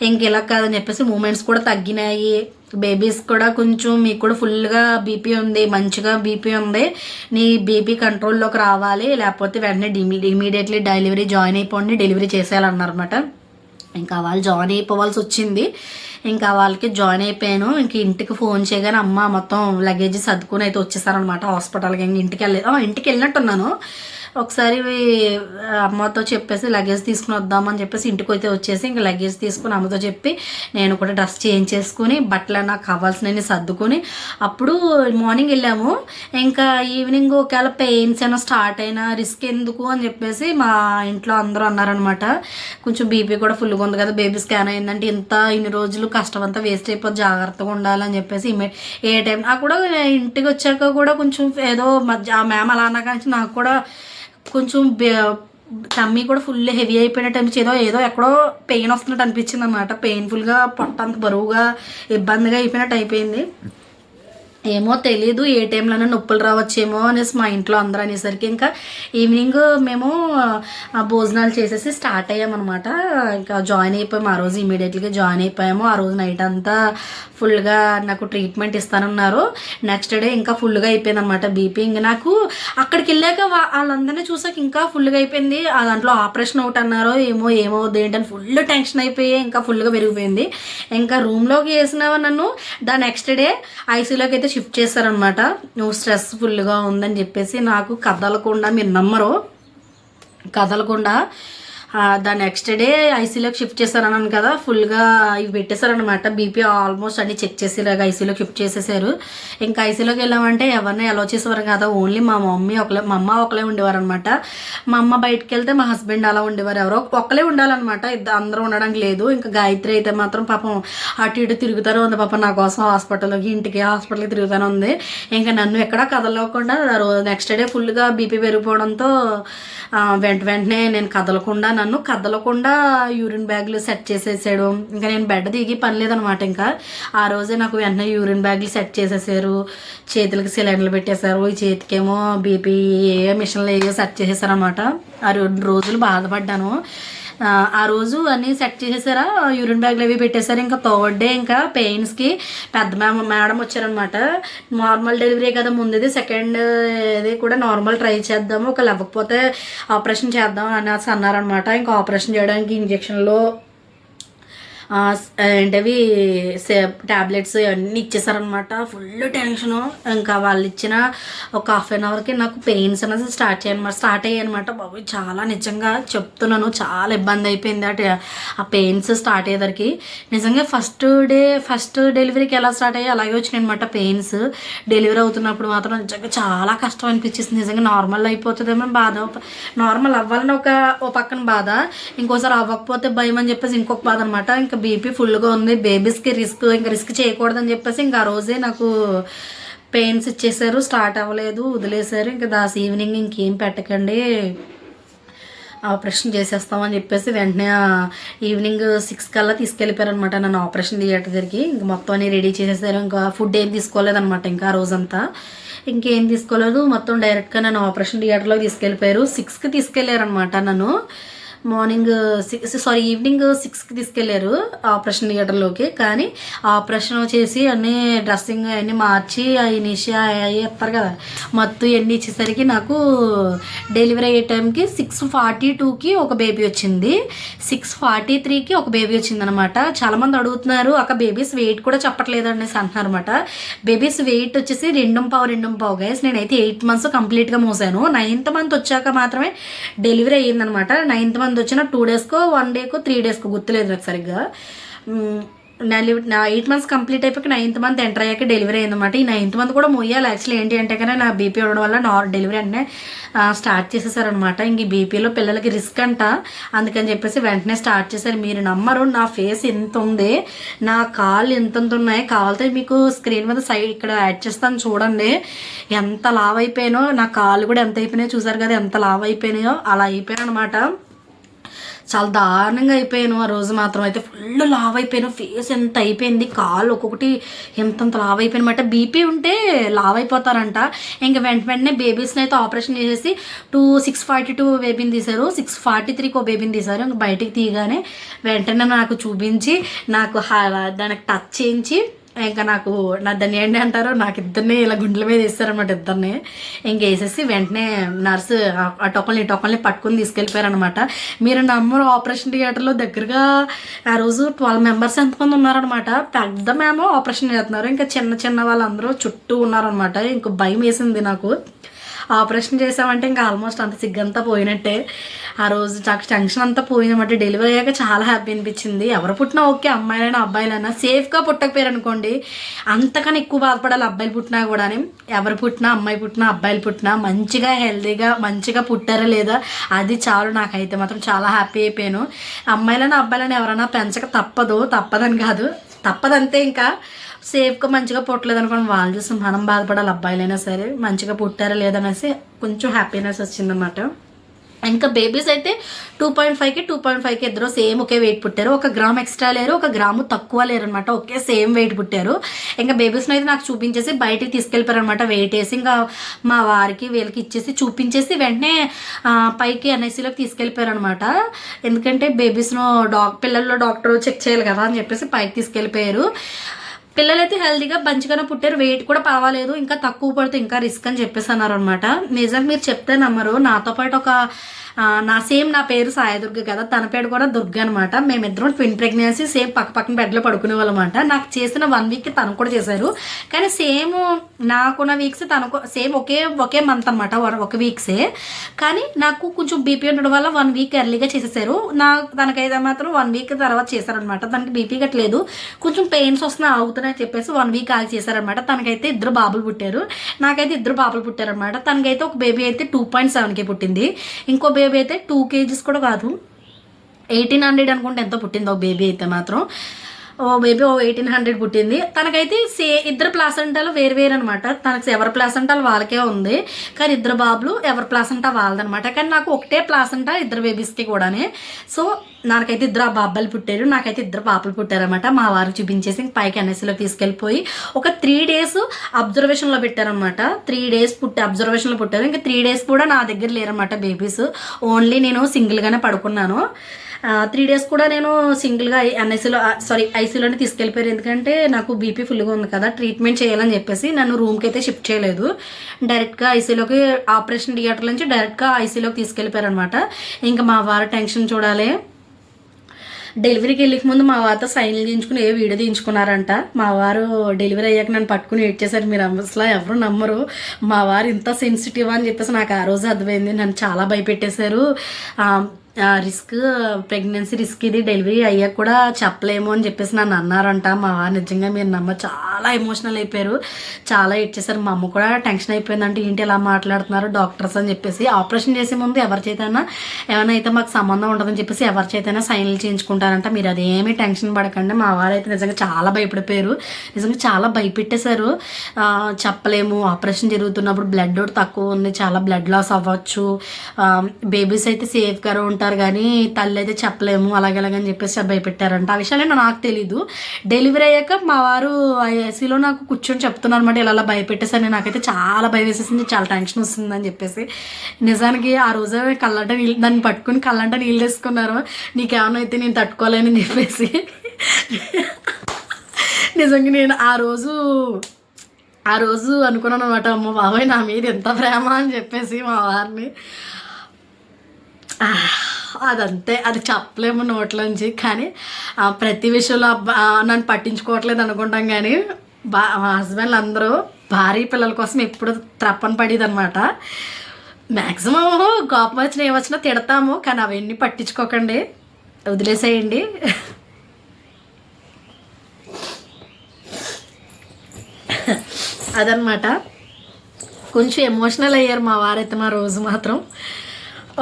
ఇంక ఇలా కాదని చెప్పేసి మూమెంట్స్ కూడా తగ్గినాయి, బేబీస్ కూడా కొంచెం మీకు కూడా ఫుల్గా బీపీ ఉంది, మంచిగా బీపీ ఉంది, నీ బీపీ కంట్రోల్లోకి రావాలి, లేకపోతే వెంటనే ఇమీడియట్లీ డెలివరీ జాయిన్ అయిపోండి, డెలివరీ చేసేయాలన్నారన్నమాట. ఇంకా వాళ్ళు జాయిన్ అయిపోవాల్సి వచ్చింది. ఇంకా వాళ్ళకి జాయిన్ అయిపోయాను. ఇంక ఇంటికి ఫోన్ చేయగానే అమ్మ మొత్తం లగేజ్ సర్దుకుని అయితే వచ్చేసారనమాట హాస్పిటల్కి. ఇంక ఇంటికి వెళ్ళినట్టున్నాను. ఒకసారి అమ్మతో చెప్పేసి లగేజ్ తీసుకుని వద్దామని చెప్పేసి ఇంటికి అయితే వచ్చేసి ఇంకా లగేజ్ తీసుకుని అమ్మతో చెప్పి నేను కూడా డ్రెస్ చేంజ్ చేసుకుని బట్టలు నాకు కావాల్సినవి సర్దుకుని అప్పుడు మార్నింగ్ వెళ్ళాము. ఇంకా ఈవినింగ్ ఒకవేళ పెయిన్స్ అయినా స్టార్ట్ అయినా రిస్క్ ఎందుకు అని చెప్పేసి మా ఇంట్లో అందరూ అన్నారనమాట. కొంచెం బీపీ కూడా ఫుల్గా ఉంది కదా, బేబీ స్కాన్ అయిందంటే ఇన్ని రోజులు కష్టం అంతా వేస్ట్ అయిపోతే జాగ్రత్తగా ఉండాలని చెప్పేసి ఏ టైం కూడా ఇంటికి వచ్చాక కూడా కొంచెం ఏదో ఆ మ్యామ్ అలా అన్నా కానీ నాకు కూడా కొంచెం టమ్మీ కూడా ఫుల్ హెవీ అయిపోయినట్టు అనిపించి ఏదో ఎక్కడో పెయిన్ వస్తున్నట్టు అనిపించింది అనమాట. పెయిన్ఫుల్గా పొట్ట అంత బరువుగా ఇబ్బందిగా అయిపోయినట్టు అయిపోయింది. ఏమో తెలీదు ఏ టైంలోనే నొప్పులు రావచ్చేమో అనేసి మా ఇంట్లో అందరూ అనేసరికి ఇంకా ఈవినింగ్ మేము భోజనాలు చేసేసి స్టార్ట్ అయ్యామన్నమాట. ఇంకా జాయిన్ అయిపోయాము. ఆ రోజు ఇమీడియట్గా జాయిన్ అయిపోయాము. ఆ రోజు నైట్ అంతా ఫుల్గా నాకు ట్రీట్మెంట్ ఇస్తానన్నారు. నెక్స్ట్ డే ఇంకా ఫుల్గా అయిపోయింది అనమాట బీపీ. ఇంక నాకు అక్కడికి వెళ్ళాక వాళ్ళందరినీ చూసాక ఇంకా ఫుల్గా అయిపోయింది. ఆ దాంట్లో ఆపరేషన్ ఒకటి అన్నారు, ఏమవుద్ది ఏంటని ఫుల్ టెన్షన్ అయిపోయి ఇంకా ఫుల్గా పెరిగిపోయింది. ఇంకా రూమ్లోకి వేసినావా నన్ను నెక్స్ట్ డే ఐసీయూలోకి అయితే షిఫ్ట్ చేశారనమాట. నువ్వు స్ట్రెస్ఫుల్గా ఉందని చెప్పేసి నాకు కదలకుండా, మీరు నమ్మరు, కదలకుండా దాని నెక్స్ట్ డే ఐసీయూలోకి షిఫ్ట్ చేశారన్నాను కదా. ఫుల్గా ఇవి పెట్టేశారనమాట. బీపీ ఆల్మోస్ట్ అన్ని చెక్ చేసేలాగా ఐసీయూలోకి షిఫ్ట్ చేసేసారు. ఇంకా ఐసీయూలోకి వెళ్ళామంటే ఎవరిని అలో చేసేవారు కదా, ఓన్లీ మా అమ్మ ఒకలే ఉండేవారు అనమాట. మా అమ్మ బయటకు వెళ్తే మా హస్బెండ్ అలా ఉండేవారు, ఎవరో ఒకలే ఉండాలన్నమాట, అందరూ ఉండడానికి లేదు. ఇంకా గాయత్రి అయితే మాత్రం పాపం అటు ఇటు తిరుగుతూనే ఉంది పాపం నా కోసం, హాస్పిటల్కి తిరుగుతూనే ఉంది. ఇంకా నన్ను ఎక్కడా కదలకుండా నెక్స్ట్ డే ఫుల్గా బీపీ పెరిగిపోవడంతో వెంటనే నేను కదలకుండా యూరిన్ బ్యాగ్లు సెట్ చేసేసాడు. ఇంకా నేను బెడ్ దిగి పని లేదనమాట. ఇంకా ఆ రోజే నాకు వెంటనే యూరిన్ బ్యాగ్లు సెట్ చేసేసారు, చేతులకి సిలిండర్లు పెట్టేశారు, ఈ చేతికేమో బీపీ మిషన్లు ఏవో సెట్ చేసేసారనమాట. ఆ 2 రోజులు బాధపడ్డాను. ఆ రోజు అన్నీ సెట్ చేసేసారా, యూరిన్ బ్యాగ్లు అవి పెట్టేశారు. ఇంకా 3rd డే ఇంకా పెయిన్స్కి పెద్ద మేడం వచ్చారనమాట. నార్మల్ డెలివరీ కదా ముందుది, సెకండ్ ఇది కూడా నార్మల్ ట్రై చేద్దాము, ఒక లేకపోతే ఆపరేషన్ చేద్దాం అనేసి అన్నారనమాట. ఇంకా ఆపరేషన్ చేయడానికి ఇంజక్షన్లో ఏంటవి ట్యాబ్లెట్స్ అన్నీ ఇచ్చేసారనమాట. Full tension. ఇంకా వాళ్ళు ఇచ్చిన ఒక 1/2 అవర్కి నాకు పెయిన్స్ అనేది స్టార్ట్ అయ్యాయి అనమాట. బాబు చాలా నిజంగా చెప్తున్నాను, చాలా ఇబ్బంది అయిపోయింది ఆ పెయిన్స్ స్టార్ట్ అయ్యేసరికి. నిజంగా ఫస్ట్ డెలివరీకి ఎలా స్టార్ట్ అయ్యాయి అలాగే వచ్చినాయి అనమాట పెయిన్స్. డెలివరీ అవుతున్నప్పుడు మాత్రం నిజంగా చాలా కష్టం అనిపించేసింది. నిజంగా నార్మల్ అయిపోతుందేమో బాధ, నార్మల్ అవ్వాలని ఓ పక్కన బాధ, ఇంకోసారి అవ్వకపోతే భయం అని చెప్పేసి ఇంకొక బాధ అనమాట. ఇంకా బీపీ ఫుల్గా ఉంది, బేబీస్కి రిస్క్ చేయకూడదని చెప్పేసి ఇంకా ఆ రోజే నాకు పెయిన్స్ ఇచ్చేసారు. స్టార్ట్ అవ్వలేదు, వదిలేశారు. ఇంకా ఈవినింగ్ ఇంకేం పెట్టకండి, ఆపరేషన్ చేసేస్తామని చెప్పేసి వెంటనే ఈవినింగ్ 6 కల్లా తీసుకెళ్ళిపోయారనమాట నన్ను ఆపరేషన్ థియేటర్ దగ్గరికి. ఇంకా మొత్తం అన్ని రెడీ చేసేసారు. ఇంకా ఫుడ్ ఏం తీసుకోలేదనమాట ఇంకా ఆ రోజంతా. ఇంకేం తీసుకోలేదు, మొత్తం డైరెక్ట్గా నన్ను ఆపరేషన్ థియేటర్లో తీసుకెళ్ళిపోయారు. 6కి తీసుకెళ్ళారనమాట నన్ను. మార్నింగ్ ఈవినింగ్ 6కి తీసుకెళ్లారు ఆపరేషన్ థియేటర్లోకి. కానీ ఆపరేషన్ చేసి అన్నీ డ్రెస్సింగ్ అవన్నీ మార్చి ఇనిషియా అవి ఇస్తారు కదా మొత్తం ఇవన్నీ ఇచ్చేసరికి నాకు డెలివరీ అయ్యే టైంకి 6:42కి ఒక బేబీ వచ్చింది, 6:43కి ఒక బేబీ వచ్చింది అనమాట. చాలామంది అడుగుతున్నారు అక్క బేబీస్ వెయిట్ కూడా చెప్పట్లేదు అనేసి అంటున్నారు అనమాట. బేబీస్ వెయిట్ వచ్చేసి 2.5 గైస్. నేనైతే 8 months కంప్లీట్గా మోసాను. 9th month వచ్చాక మాత్రమే డెలివరీ అయ్యిందనమాట. 9th month వచ్చిన 2 daysకో 1 dayకో 3 daysకో గుర్తులేదు నాకు సరిగ్గా. నా 8 months కంప్లీట్ అయిపోయి 9th month ఎంటర్ అయ్యాక డెలివరీ అయిందన్నమాట. ఈ 9th month కూడా మోయాలి యాక్చువల్లీ. ఏంటి అంటే కానీ నా బీపీ ఉండడం వల్ల డెలివరీ అంటే స్టార్ట్ చేసేసారనమాట. ఇంక ఈ బీపీలో పిల్లలకి రిస్క్ అంట, అందుకని చెప్పేసి వెంటనే స్టార్ట్ చేశారు. మీరు నమ్మరు, నా ఫేస్ ఎంత ఉంది, నా కాళ్ళు ఎంత ఉన్నాయి. కావాలితే మీకు స్క్రీన్ మీద సైడ్ ఇక్కడ యాడ్ చేస్తాను చూడండి. ఎంత లావ్ అయిపోయానో, నా కాళ్ళు కూడా ఎంత అయిపోయినాయో చూసారు కదా, ఎంత లావ్ అయిపోయినాయో అలా అయిపోయాను అనమాట. చాలా దారుణంగా అయిపోయాను ఆ రోజు మాత్రం. అయితే ఫుల్ లావ్ అయిపోయాను, ఫేస్ ఎంత అయిపోయింది, కాళ్ళు ఒక్కొక్కటి ఎంతంత లావ్ అయిపోయినమాట. బీపీ ఉంటే లావ్ అయిపోతారంట. ఇంకా వెంటనే బేబీస్ని అయితే ఆపరేషన్ చేసేసి 6:42 బేబీని తీశారు, 6:43కి ఒక బేబీని తీశారు. ఇంకా బయటికి తీయగానే వెంటనే నాకు చూపించి నాకు దానికి టచ్ చేయించి ఇంకా నాకు దాన్ని ఏంటి అంటారు, నాకు ఇద్దరిని ఇలా గుండెల మీద వేస్తారనమాట. ఇద్దరిని ఇంక వేసేసి వెంటనే నర్సు ఆ టొక్కల్ని పట్టుకుని తీసుకెళ్ళిపోయారనమాట. మీరు నమ్మరు, ఆపరేషన్ థియేటర్లో దగ్గరగా ఆ రోజు 12 members ఎంతమంది ఉన్నారనమాట. పెద్ద మేము ఆపరేషన్ చేస్తున్నారు, ఇంకా చిన్న వాళ్ళందరూ చుట్టూ ఉన్నారనమాట. ఇంక భయం వేసింది నాకు. ఆపరేషన్ చేసామంటే ఇంకా ఆల్మోస్ట్ అంత సిగ్గంతా పోయినట్టే. ఆ రోజు టెన్షన్ అంతా పోయిందన్నమాట. డెలివరీ అయ్యాక చాలా హ్యాపీ అనిపించింది. ఎవరు పుట్టినా ఓకే, అమ్మాయిలైనా అబ్బాయిలైనా సేఫ్గా పుట్టకపోయారు అనుకోండి అంతకన్నా ఎక్కువ బాధపడాలి. అబ్బాయిలు పుట్టినా కూడా, ఎవరు పుట్టినా అమ్మాయి పుట్టినా అబ్బాయిలు పుట్టినా మంచిగా హెల్తీగా మంచిగా పుట్టారా లేదా అది చాలు. నాకైతే మాత్రం చాలా హ్యాపీ అయిపోయాను. అమ్మాయిలైనా అబ్బాయిలైనా ఎవరైనా పెంచక తప్పదని కాదు, తప్పదంతే. ఇంకా సేఫ్గా మంచిగా పుట్టలేదు అనుకోండి, వాళ్ళు చూసి మనం బాధపడాలి. అబ్బాయిలైనా సరే మంచిగా పుట్టారా లేదనేసి కొంచెం హ్యాపీనెస్ వచ్చిందన్నమాట. ఇంకా బేబీస్ అయితే 2.5కి ఇద్దరు సేమ్ ఒకే వెయిట్ పుట్టారు. 1 గ్రామ్ ఎక్స్ట్రా లేరు, 1 గ్రాము తక్కువ లేరు అనమాట. ఒకే సేమ్ వెయిట్ పుట్టారు. ఇంకా బేబీస్ని అయితే నాకు చూపించేసి బయటికి తీసుకెళ్ళిపోయారు అనమాట. వెయిట్ వేసి ఇంకా మా వారికి వీళ్ళకి ఇచ్చేసి చూపించేసి వెంటనే పైకి ఎన్ఐసీలోకి తీసుకెళ్ళిపోయారు అనమాట. ఎందుకంటే బేబీస్ను పిల్లల్లో డాక్టర్ చెక్ చేయాలి కదా అని చెప్పేసి పైకి తీసుకెళ్ళిపోయారు. పిల్లలైతే హెల్తీగా మంచిగానే పుట్టారు, వెయిట్ కూడా పర్వాలేదు, ఇంకా తక్కువ పడితే ఇంకా రిస్క్ అని చెప్పేసి అన్నారు అనమాట. నిజంగా మీరు చెప్తే నమ్మరు, నాతో పాటు నా పేరు సాయదుర్గ కదా, తన పేరు కూడా దుర్గ అనమాట. మేమిద్దరం ట్విన్ ప్రెగ్నెన్సీ, సేమ్ పక్కన బెడ్లో పడుకునే వాళ్ళం అనమాట. నాకు చేసిన 1 week తను కూడా చేశారు, కానీ సేమ్ నాకున్న వీక్స్ తనకు సేమ్ ఒకే మంత్ అనమాట, 1 weekసే. కానీ నాకు కొంచెం బీపీ ఉండడం వల్ల 1 week ఎర్లీగా చేసేసారు. తనకైతే మాత్రం 1 week తర్వాత చేశారనమాట. తనకి బీపీ గట్లేదు, కొంచెం పెయిన్స్ అవుతున్నాయని చెప్పేసి 1 week ఆగి చేశారనమాట. తనకైతే 2 బాబులు పుట్టారు, నాకైతే 2 బాబులు పుట్టారనమాట. తనకైతే ఒక బేబీ అయితే 2.7K పుట్టింది, ఇంకో బేబీ అయితే 2 kgs కూడా కాదు, 1800 అనుకుంటే ఎంతో పుట్టింది ఒక బేబీ అయితే మాత్రం. ఓ బేబీ 1800 పుట్టింది. తనకైతే ఇద్దరు ప్లాసెంటాలు వేరు అనమాట. తనకి ఎవరి ప్లాసెంటాలు వాళ్ళకే ఉంది, కానీ 2 బాబులు ఎవరి ప్లాసెంటా వాళ్ళదనమాట. కానీ నాకు ఒకటే ప్లాసెంటా 2 బేబీస్కి కూడానే. సో నాకైతే 2 అబ్బాయిలు పుట్టారు, నాకైతే 2 పాపలు పుట్టారనమాట. మా వారికి చూపించేసి పైకి ఎన్ఎస్సీలో తీసుకెళ్ళిపోయి ఒక 3 days అబ్జర్వేషన్లో పెట్టారనమాట. 3 days అబ్జర్వేషన్లో పుట్టారు. ఇంకా 3 days కూడా నా దగ్గర లేరనమాట బేబీస్. ఓన్లీ నేను సింగిల్గానే పడుకున్నాను. 3 days కూడా నేను సింగిల్గా ఐసీలోనే తీసుకెళ్ళిపోయారు. ఎందుకంటే నాకు బీపీ ఫుల్గా ఉంది కదా, ట్రీట్మెంట్ చేయాలని చెప్పేసి నన్ను రూమ్కి అయితే షిఫ్ట్ చేయలేదు. డైరెక్ట్గా ఐసీలోకి, ఆపరేషన్ థియేటర్ నుంచి డైరెక్ట్గా ఐసీలోకి తీసుకెళ్ళిపోయారు అనమాట. ఇంకా మా వారు టెన్షన్ చూడాలి. డెలివరీకి వెళ్ళక ముందు మా వారితో సైన్లు చేయించుకుని వీడియో తీయించుకున్నారంట. మా వారు డెలివరీ అయ్యాక నన్ను పట్టుకుని వెయిట్ చేశారు. మీరు అసలు ఎవరు నమ్మరు, మా వారు ఇంత సెన్సిటివ్ అని చెప్పేసి నాకు ఆ రోజు అర్థమైంది. నన్ను చాలా భయపెట్టేశారు. రిస్క్, ప్రెగ్నెన్సీ రిస్క్, ఇది డెలివరీ అయ్యాక కూడా చెప్పలేము అని చెప్పేసి నన్ను అన్నారంట. మా వారు నిజంగా మీరు చాలా ఎమోషనల్ అయిపోయారు, చాలా ఇచ్చేసారు. మా అమ్మ కూడా టెన్షన్ అయిపోయిందంటే ఏంటి ఇలా మాట్లాడుతున్నారు డాక్టర్స్ అని చెప్పేసి. ఆపరేషన్ చేసే ముందు ఎవరి చేతైనా ఏమైనా అయితే మాకు సంబంధం ఉండదని చెప్పేసి ఎవరి చేతైనా సైన్లు చేయించుకుంటారంట. మీరు అదేమీ టెన్షన్ పడకండి. మా వారు అయితే నిజంగా చాలా భయపడిపోయారు, నిజంగా చాలా భయపెట్టేశారు. చెప్పలేము, ఆపరేషన్ జరుగుతున్నప్పుడు బ్లడ్ తక్కువ ఉంది, చాలా బ్లడ్ లాస్ అవ్వచ్చు, బేబీస్ అయితే సేఫ్గా ఉంటారు, భయపెట్టారు కానీ తల్లి అయితే చెప్పలేము అలాగని చెప్పేసి భయపెట్టారంట. ఆ విషయాలు నాకు తెలీదు. డెలివరీ అయ్యాక మా వారు ఐసీలో నాకు కూర్చొని చెప్తున్నారు అనమాట, ఇలా భయపెట్టేసరి నాకైతే చాలా భయం వేసేసింది, చాలా టెన్షన్ వస్తుందని చెప్పేసి. నిజానికి ఆ రోజు కళ్ళంట నీళ్ళు దాన్ని పట్టుకుని కళ్ళంట నీళ్ళు వేసుకున్నారు, నీకేమన్నా అయితే నేను తట్టుకోలేనని చెప్పేసి. నిజంగా నేను ఆ రోజు అనుకున్నాను అనమాట, అమ్మ బాబాయ్ నా మీద ఎంత ప్రేమ అని చెప్పేసి మా వారిని. అదంతే, అది చెప్పలేము నోట్లోంచి. కానీ ప్రతి విషయంలో నన్ను పట్టించుకోవట్లేదు అనుకుంటాం కానీ మా హస్బెండ్లు అందరూ భార్య పిల్లల కోసం ఎప్పుడు త్రప్పన పడేది అనమాట. మ్యాక్సిమం కోపం వచ్చినా ఏమొచ్చినా తిడతాము, కానీ అవన్నీ పట్టించుకోకండి, వదిలేసేయండి. అదనమాట. కొంచెం ఎమోషనల్ అయ్యారు మా వారైతే మా రోజు మాత్రం.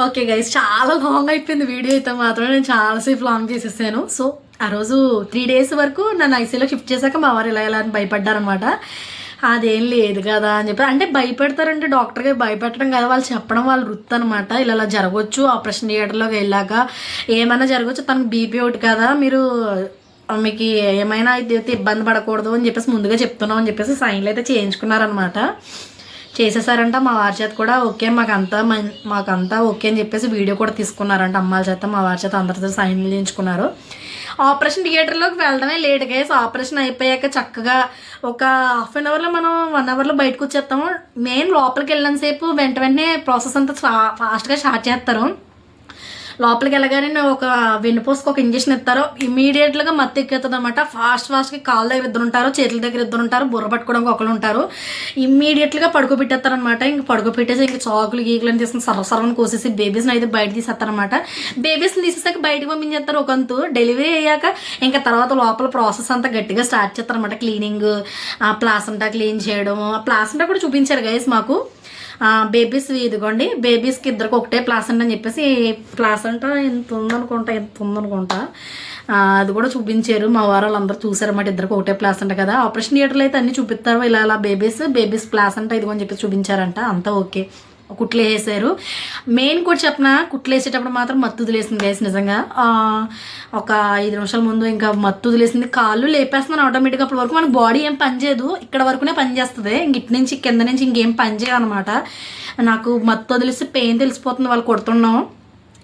ఓకే గైస్, చాలా లాంగ్ అయిపోయింది వీడియో అయితే మాత్రం, నేను చాలాసేపు లాంగ్ చేసేసాను. సో ఆ రోజు 3 days వరకు నన్ను ఐసీలో షిఫ్ట్ చేశాక మా వారు ఇలా అని భయపడ్డారనమాట. అదేం లేదు కదా అని చెప్పి, అంటే భయపెడతారంటే డాక్టర్గా భయపెట్టడం కదా, వాళ్ళు చెప్పడం వాళ్ళ వృత్తి అనమాట. ఇలా జరగవచ్చు, ఆపరేషన్ థియేటర్లోకి వెళ్ళాక ఏమైనా జరగవచ్చు, తనకు బీపీ ఒకటి కదా, మీరు మీకు ఏమైనా అయితే ఇబ్బంది పడకూడదు అని చెప్పేసి ముందుగా చెప్తున్నాం అని చెప్పేసి సైన్లు అయితే చేయించుకున్నారనమాట. చేసేసారంట మా వారి చేత కూడా. ఓకే మాకంతా ఓకే అని చెప్పేసి వీడియో కూడా తీసుకున్నారంట అమ్మాయిల చేత, మా వారి చేత అందరితో సైన్లు చేయించుకున్నారు. ఆపరేషన్ థియేటర్లోకి వెళ్ళడమే లేట్ గైస్. ఆపరేషన్ అయిపోయాక చక్కగా ఒక 1/2 hourలో మనం 1 hourలో బయటకు వచ్చేస్తాము. మెయిన్ లోపలికి వెళ్ళినంతసేపు వెంటనే ప్రాసెస్ అంతా ఫాస్ట్గా స్టార్ట్ చేస్తారు. లోపలికి వెళ్ళగానే ఒక వెన్నుపోసుకు ఒక ఇంజక్షన్ ఇస్తారు, ఇమీడియట్గా మత్తు ఎక్కేస్తుంది అనమాట. ఫాస్ట్గా కాళ్ళ దగ్గర 2 ఉంటారు, చేతుల దగ్గర 2 ఉంటారు, బుర్ర పట్టుకోవడానికి ఒకరు ఉంటారు. ఇమ్మీడియట్గా పడుకోబెట్టేస్తారనమాట. ఇంక పడుకోబెట్టేసి ఇంక చాకులు గీకులు తీసుకుని సర్వసర్వని కోసేసి బేబీస్ని అయితే బయట తీసేస్తారనమాట. బేబీస్ని తీసేసాక బయటకు పంపించేస్తారు ఒకంతు. డెలివరీ అయ్యాక ఇంకా తర్వాత లోపల ప్రాసెస్ అంతా గట్టిగా స్టార్ట్ చేస్తారనమాట. క్లీనింగ్, ప్లాసెంటా క్లీన్ చేయడం. ప్లాసెంటా కూడా చూపించారు గైస్ మాకు. బేబీస్ ఇదిగోండి, బేబీస్కి ఇద్దరికి ఒకటే ప్లాసెంటా అని చెప్పేసి, ప్లాసెంటా ఎంత ఉందనుకుంటా అది కూడా చూపించారు. మా వారు వాళ్ళందరూ చూసారన్నమాట, ఇద్దరికి ఒకటే ప్లాసెంటా కదా. ఆపరేషన్ థియేటర్లో అయితే అన్నీ చూపిస్తారు, ఇలా బేబీస్ ప్లాసెంటా ఇదిగోని చెప్పేసి చూపించారంట. అంతా ఓకే. కుట్లు వేసారు. మెయిన్ కూడా చెప్పిన, కుట్లు వేసేటప్పుడు మాత్రం మత్తు వదిలేసింది గైస్. నిజంగా ఒక 5 నిమిషాల ముందు ఇంకా మత్తు వదిలేసింది. కాళ్ళు లేపేస్తున్నాను ఆటోమేటిక్గా. అప్పటి వరకు మనకు బాడీ ఏం పనిచేయదు, ఇక్కడ వరకునే పనిచేస్తుంది. ఇంక ఇటు నుంచి కింద నుంచి ఇంకేం పనిచేయదు అనమాట. నాకు మత్తు వదిలేసి పెయిన్ తెలిసిపోతుంది, వాళ్ళు కొడుతున్నాం.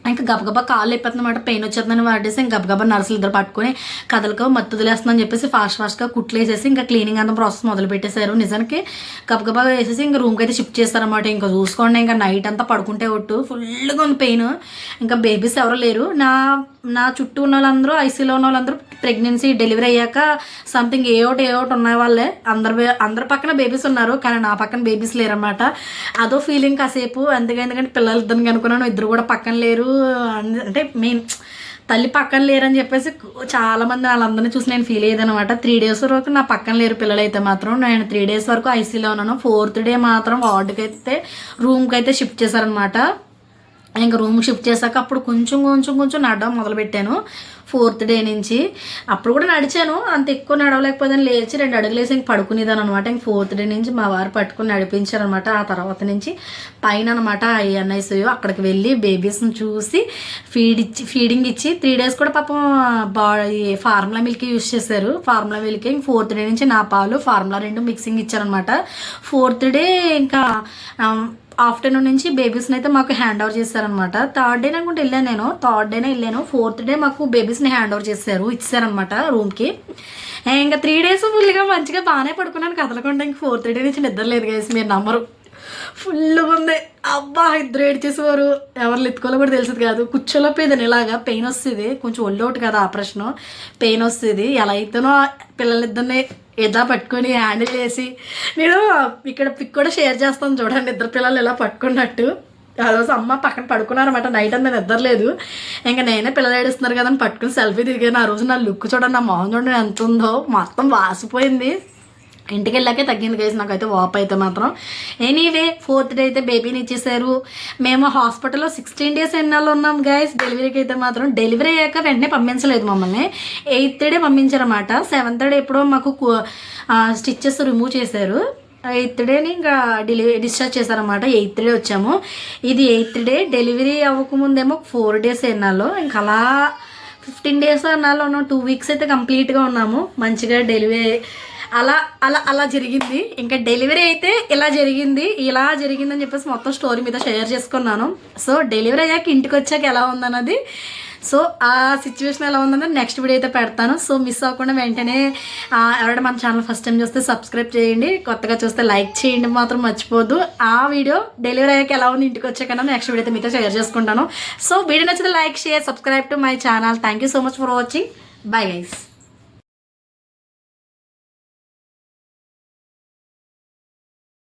ఇంకా గబగబా కాళ్ళు అయిపోతుందన్నమాట, పెయిన్ వచ్చేస్తుందని వాడేసి ఇంక గబగబా నర్సులు ఇద్దరు పట్టుకొని కదలకో మత్తు వదిలేస్తుందని చెప్పేసి ఫాస్ట్గా కుట్లు వేసేసి ఇంకా క్లీనింగ్ అంతా ప్రాసెస్ మొదలు పెట్టేశారు. నిజానికి గబగబా వేసేసి ఇంకా రూమ్కి అయితే షిఫ్ట్ చేస్తారన్నమాట. ఇంకా చూసుకోండి, ఇంకా నైట్ అంతా పడుకుంటే ఒట్టు ఫుల్గా ఉంది పెయిన్. ఇంకా బేబీస్ ఎవరు లేరు. నా చుట్టూ ఉన్న వాళ్ళందరూ, ఐసీలో ఉన్న వాళ్ళందరూ ప్రెగ్నెన్సీ డెలివరీ అయ్యాక సంథింగ్ ఏ ఒకటి ఉన్నాయి వాళ్ళే. అందరి పక్కన బేబీస్ ఉన్నారు, కానీ నా పక్కన బేబీస్ లేరన్నమాట. అదో ఫీలింగ్ కాసేపు. ఎందుకంటే పిల్లలు ఇద్దరిని అనుకున్నాను, ఇద్దరు కూడా పక్కన లేరు. అంటే మెయిన్ తల్లి పక్కన లేరని చెప్పేసి చాలామంది వాళ్ళందరినీ చూసి నేను ఫీల్ అయ్యేది అనమాట. 3 days వరకు నా పక్కన లేరు పిల్లలు అయితే మాత్రం. నేను 3 days వరకు ఐసీలో ఉన్నాను. 4th day మాత్రం వార్డుకి అయితే రూమ్కి అయితే షిఫ్ట్ చేశారనమాట. ఇంకా రూమ్ షిఫ్ట్ చేశాక అప్పుడు కొంచెం నడవడం మొదలుపెట్టాను 4th day నుంచి. అప్పుడు కూడా నడిచాను, అంత ఎక్కువ నడవలేకపోతే లేచి 2 అడుగులు వేసి ఇంక పడుకునేదాను అనమాట. ఇంక 4th day నుంచి మా వారు పట్టుకుని నడిపించారనమాట. ఆ తర్వాత నుంచి పైన అనమాట INICU, అక్కడికి వెళ్ళి బేబీస్ని చూసి ఫీడింగ్ ఇచ్చి 3 days కూడా పాపం ఫార్ములా మిల్క్ యూజ్ చేశారు. ఫార్ములా మిల్క్ ఇంక 4th day నుంచి నా పాలు ఫార్ములా 2 మిక్సింగ్ ఇచ్చారనమాట. 4th day ఇంకా ఆఫ్టర్నూన్ నుంచి బేబీస్ని అయితే మాకు హ్యాండ్ ఓవర్ చేశారనమాట. 3rd day అనుకుంటే వెళ్ళాను నేను, 3rd day వెళ్ళాను. 4th day మాకు బేబీస్ని హ్యాండ్ ఓవర్ ఇచ్చారనమాట రూమ్కి. ఇంకా 3 days ఫుల్గా మంచిగా బాగానే పడుకున్నాను కదలకుండా. ఇంక 4th day నుంచి నిద్ర లేదు గైస్, మీరు నమ్మరు. ఫుల్గా ఉంది. అబ్బా, ఇద్దరు ఏడ్చేసేవారు, ఎవరు ఎత్తుకోలో కూడా తెలిసేది కాదు. కూర్చోలేకపోయేదాన్ని, ఇలాగా పెయిన్ వస్తుంది. కొంచెం ఒళ్ళు ఒకటి కదా ఆపరేషను, పెయిన్ వస్తుంది. ఎలా అయితేనో పిల్లలిద్దరిని ఇలా పట్టుకొని హ్యాండిల్ చేసి, నేను ఇక్కడ పిక్ కూడా షేర్ చేస్తాను చూడండి, 2 పిల్లలు ఇలా పట్టుకున్నట్టు. ఆ రోజు అమ్మ పక్కన పడుకున్నారన్నమాట, నైట్ అంతా నిద్రలేదు. ఇంకా నేనే పిల్లలు ఏడుస్తున్నారు కదా అని పట్టుకుని సెల్ఫీ దిగాను. ఆ రోజు నా లుక్ చూడండి, నా మొహం చూడండి ఎంత ఉందో, మొత్తం వాసిపోయింది. ఇంటికి వెళ్ళాకే తగ్గింది గైస్ నాకైతే వాప్ అయితే మాత్రం. ఎనీవే 4th day అయితే బేబీని ఇచ్చేసారు. మేము హాస్పిటల్లో 16 days ఎన్నాళ్ళు ఉన్నాం గైస్. డెలివరీకి అయితే మాత్రం డెలివరీ అయ్యాక వెంటనే పంపించలేదు మమ్మల్ని, 8th day పంపించారన్నమాట. 7th day ఎప్పుడో మాకు స్టిచ్చెస్ రిమూవ్ చేశారు. 8th డేని ఇంకా డిశ్చార్జ్ చేశారనమాట. 8th డే వచ్చాము. ఇది 8th డే. డెలివరీ అవ్వకముందేమో 4 days ఎన్నాలో, ఇంకా అలా 15 days అన్నాలో ఉన్నాం. 2 weeks అయితే కంప్లీట్గా ఉన్నాము. మంచిగా డెలివరీ అలా అలా అలా జరిగింది. ఇంకా డెలివరీ అయితే ఇలా జరిగిందని చెప్పేసి మొత్తం స్టోరీ మీద షేర్ చేసుకున్నాను. సో డెలివరీ అయ్యాక ఇంటికి వచ్చాక ఎలా ఉందన్నది, సో ఆ సిచ్యువేషన్ ఎలా ఉందన్నది నెక్స్ట్ వీడియో అయితే పెడతాను. సో మిస్ అవ్వకుండా వెంటనే ఎవరైనా మన ఛానల్ ఫస్ట్ టైం చూస్తే సబ్స్క్రైబ్ చేయండి, కొత్తగా చూస్తే లైక్ చేయండి మాత్రం మర్చిపోద్దు. ఆ వీడియో డెలివరీ అయ్యాక ఎలా ఉంది ఇంటికి వచ్చాకన్నా నెక్స్ట్ వీడియో అయితే మీతో షేర్ చేసుకుంటాను. సో వీడియో నచ్చితే like, share, subscribe to my channel. Thank you so much for watching. Bye guys.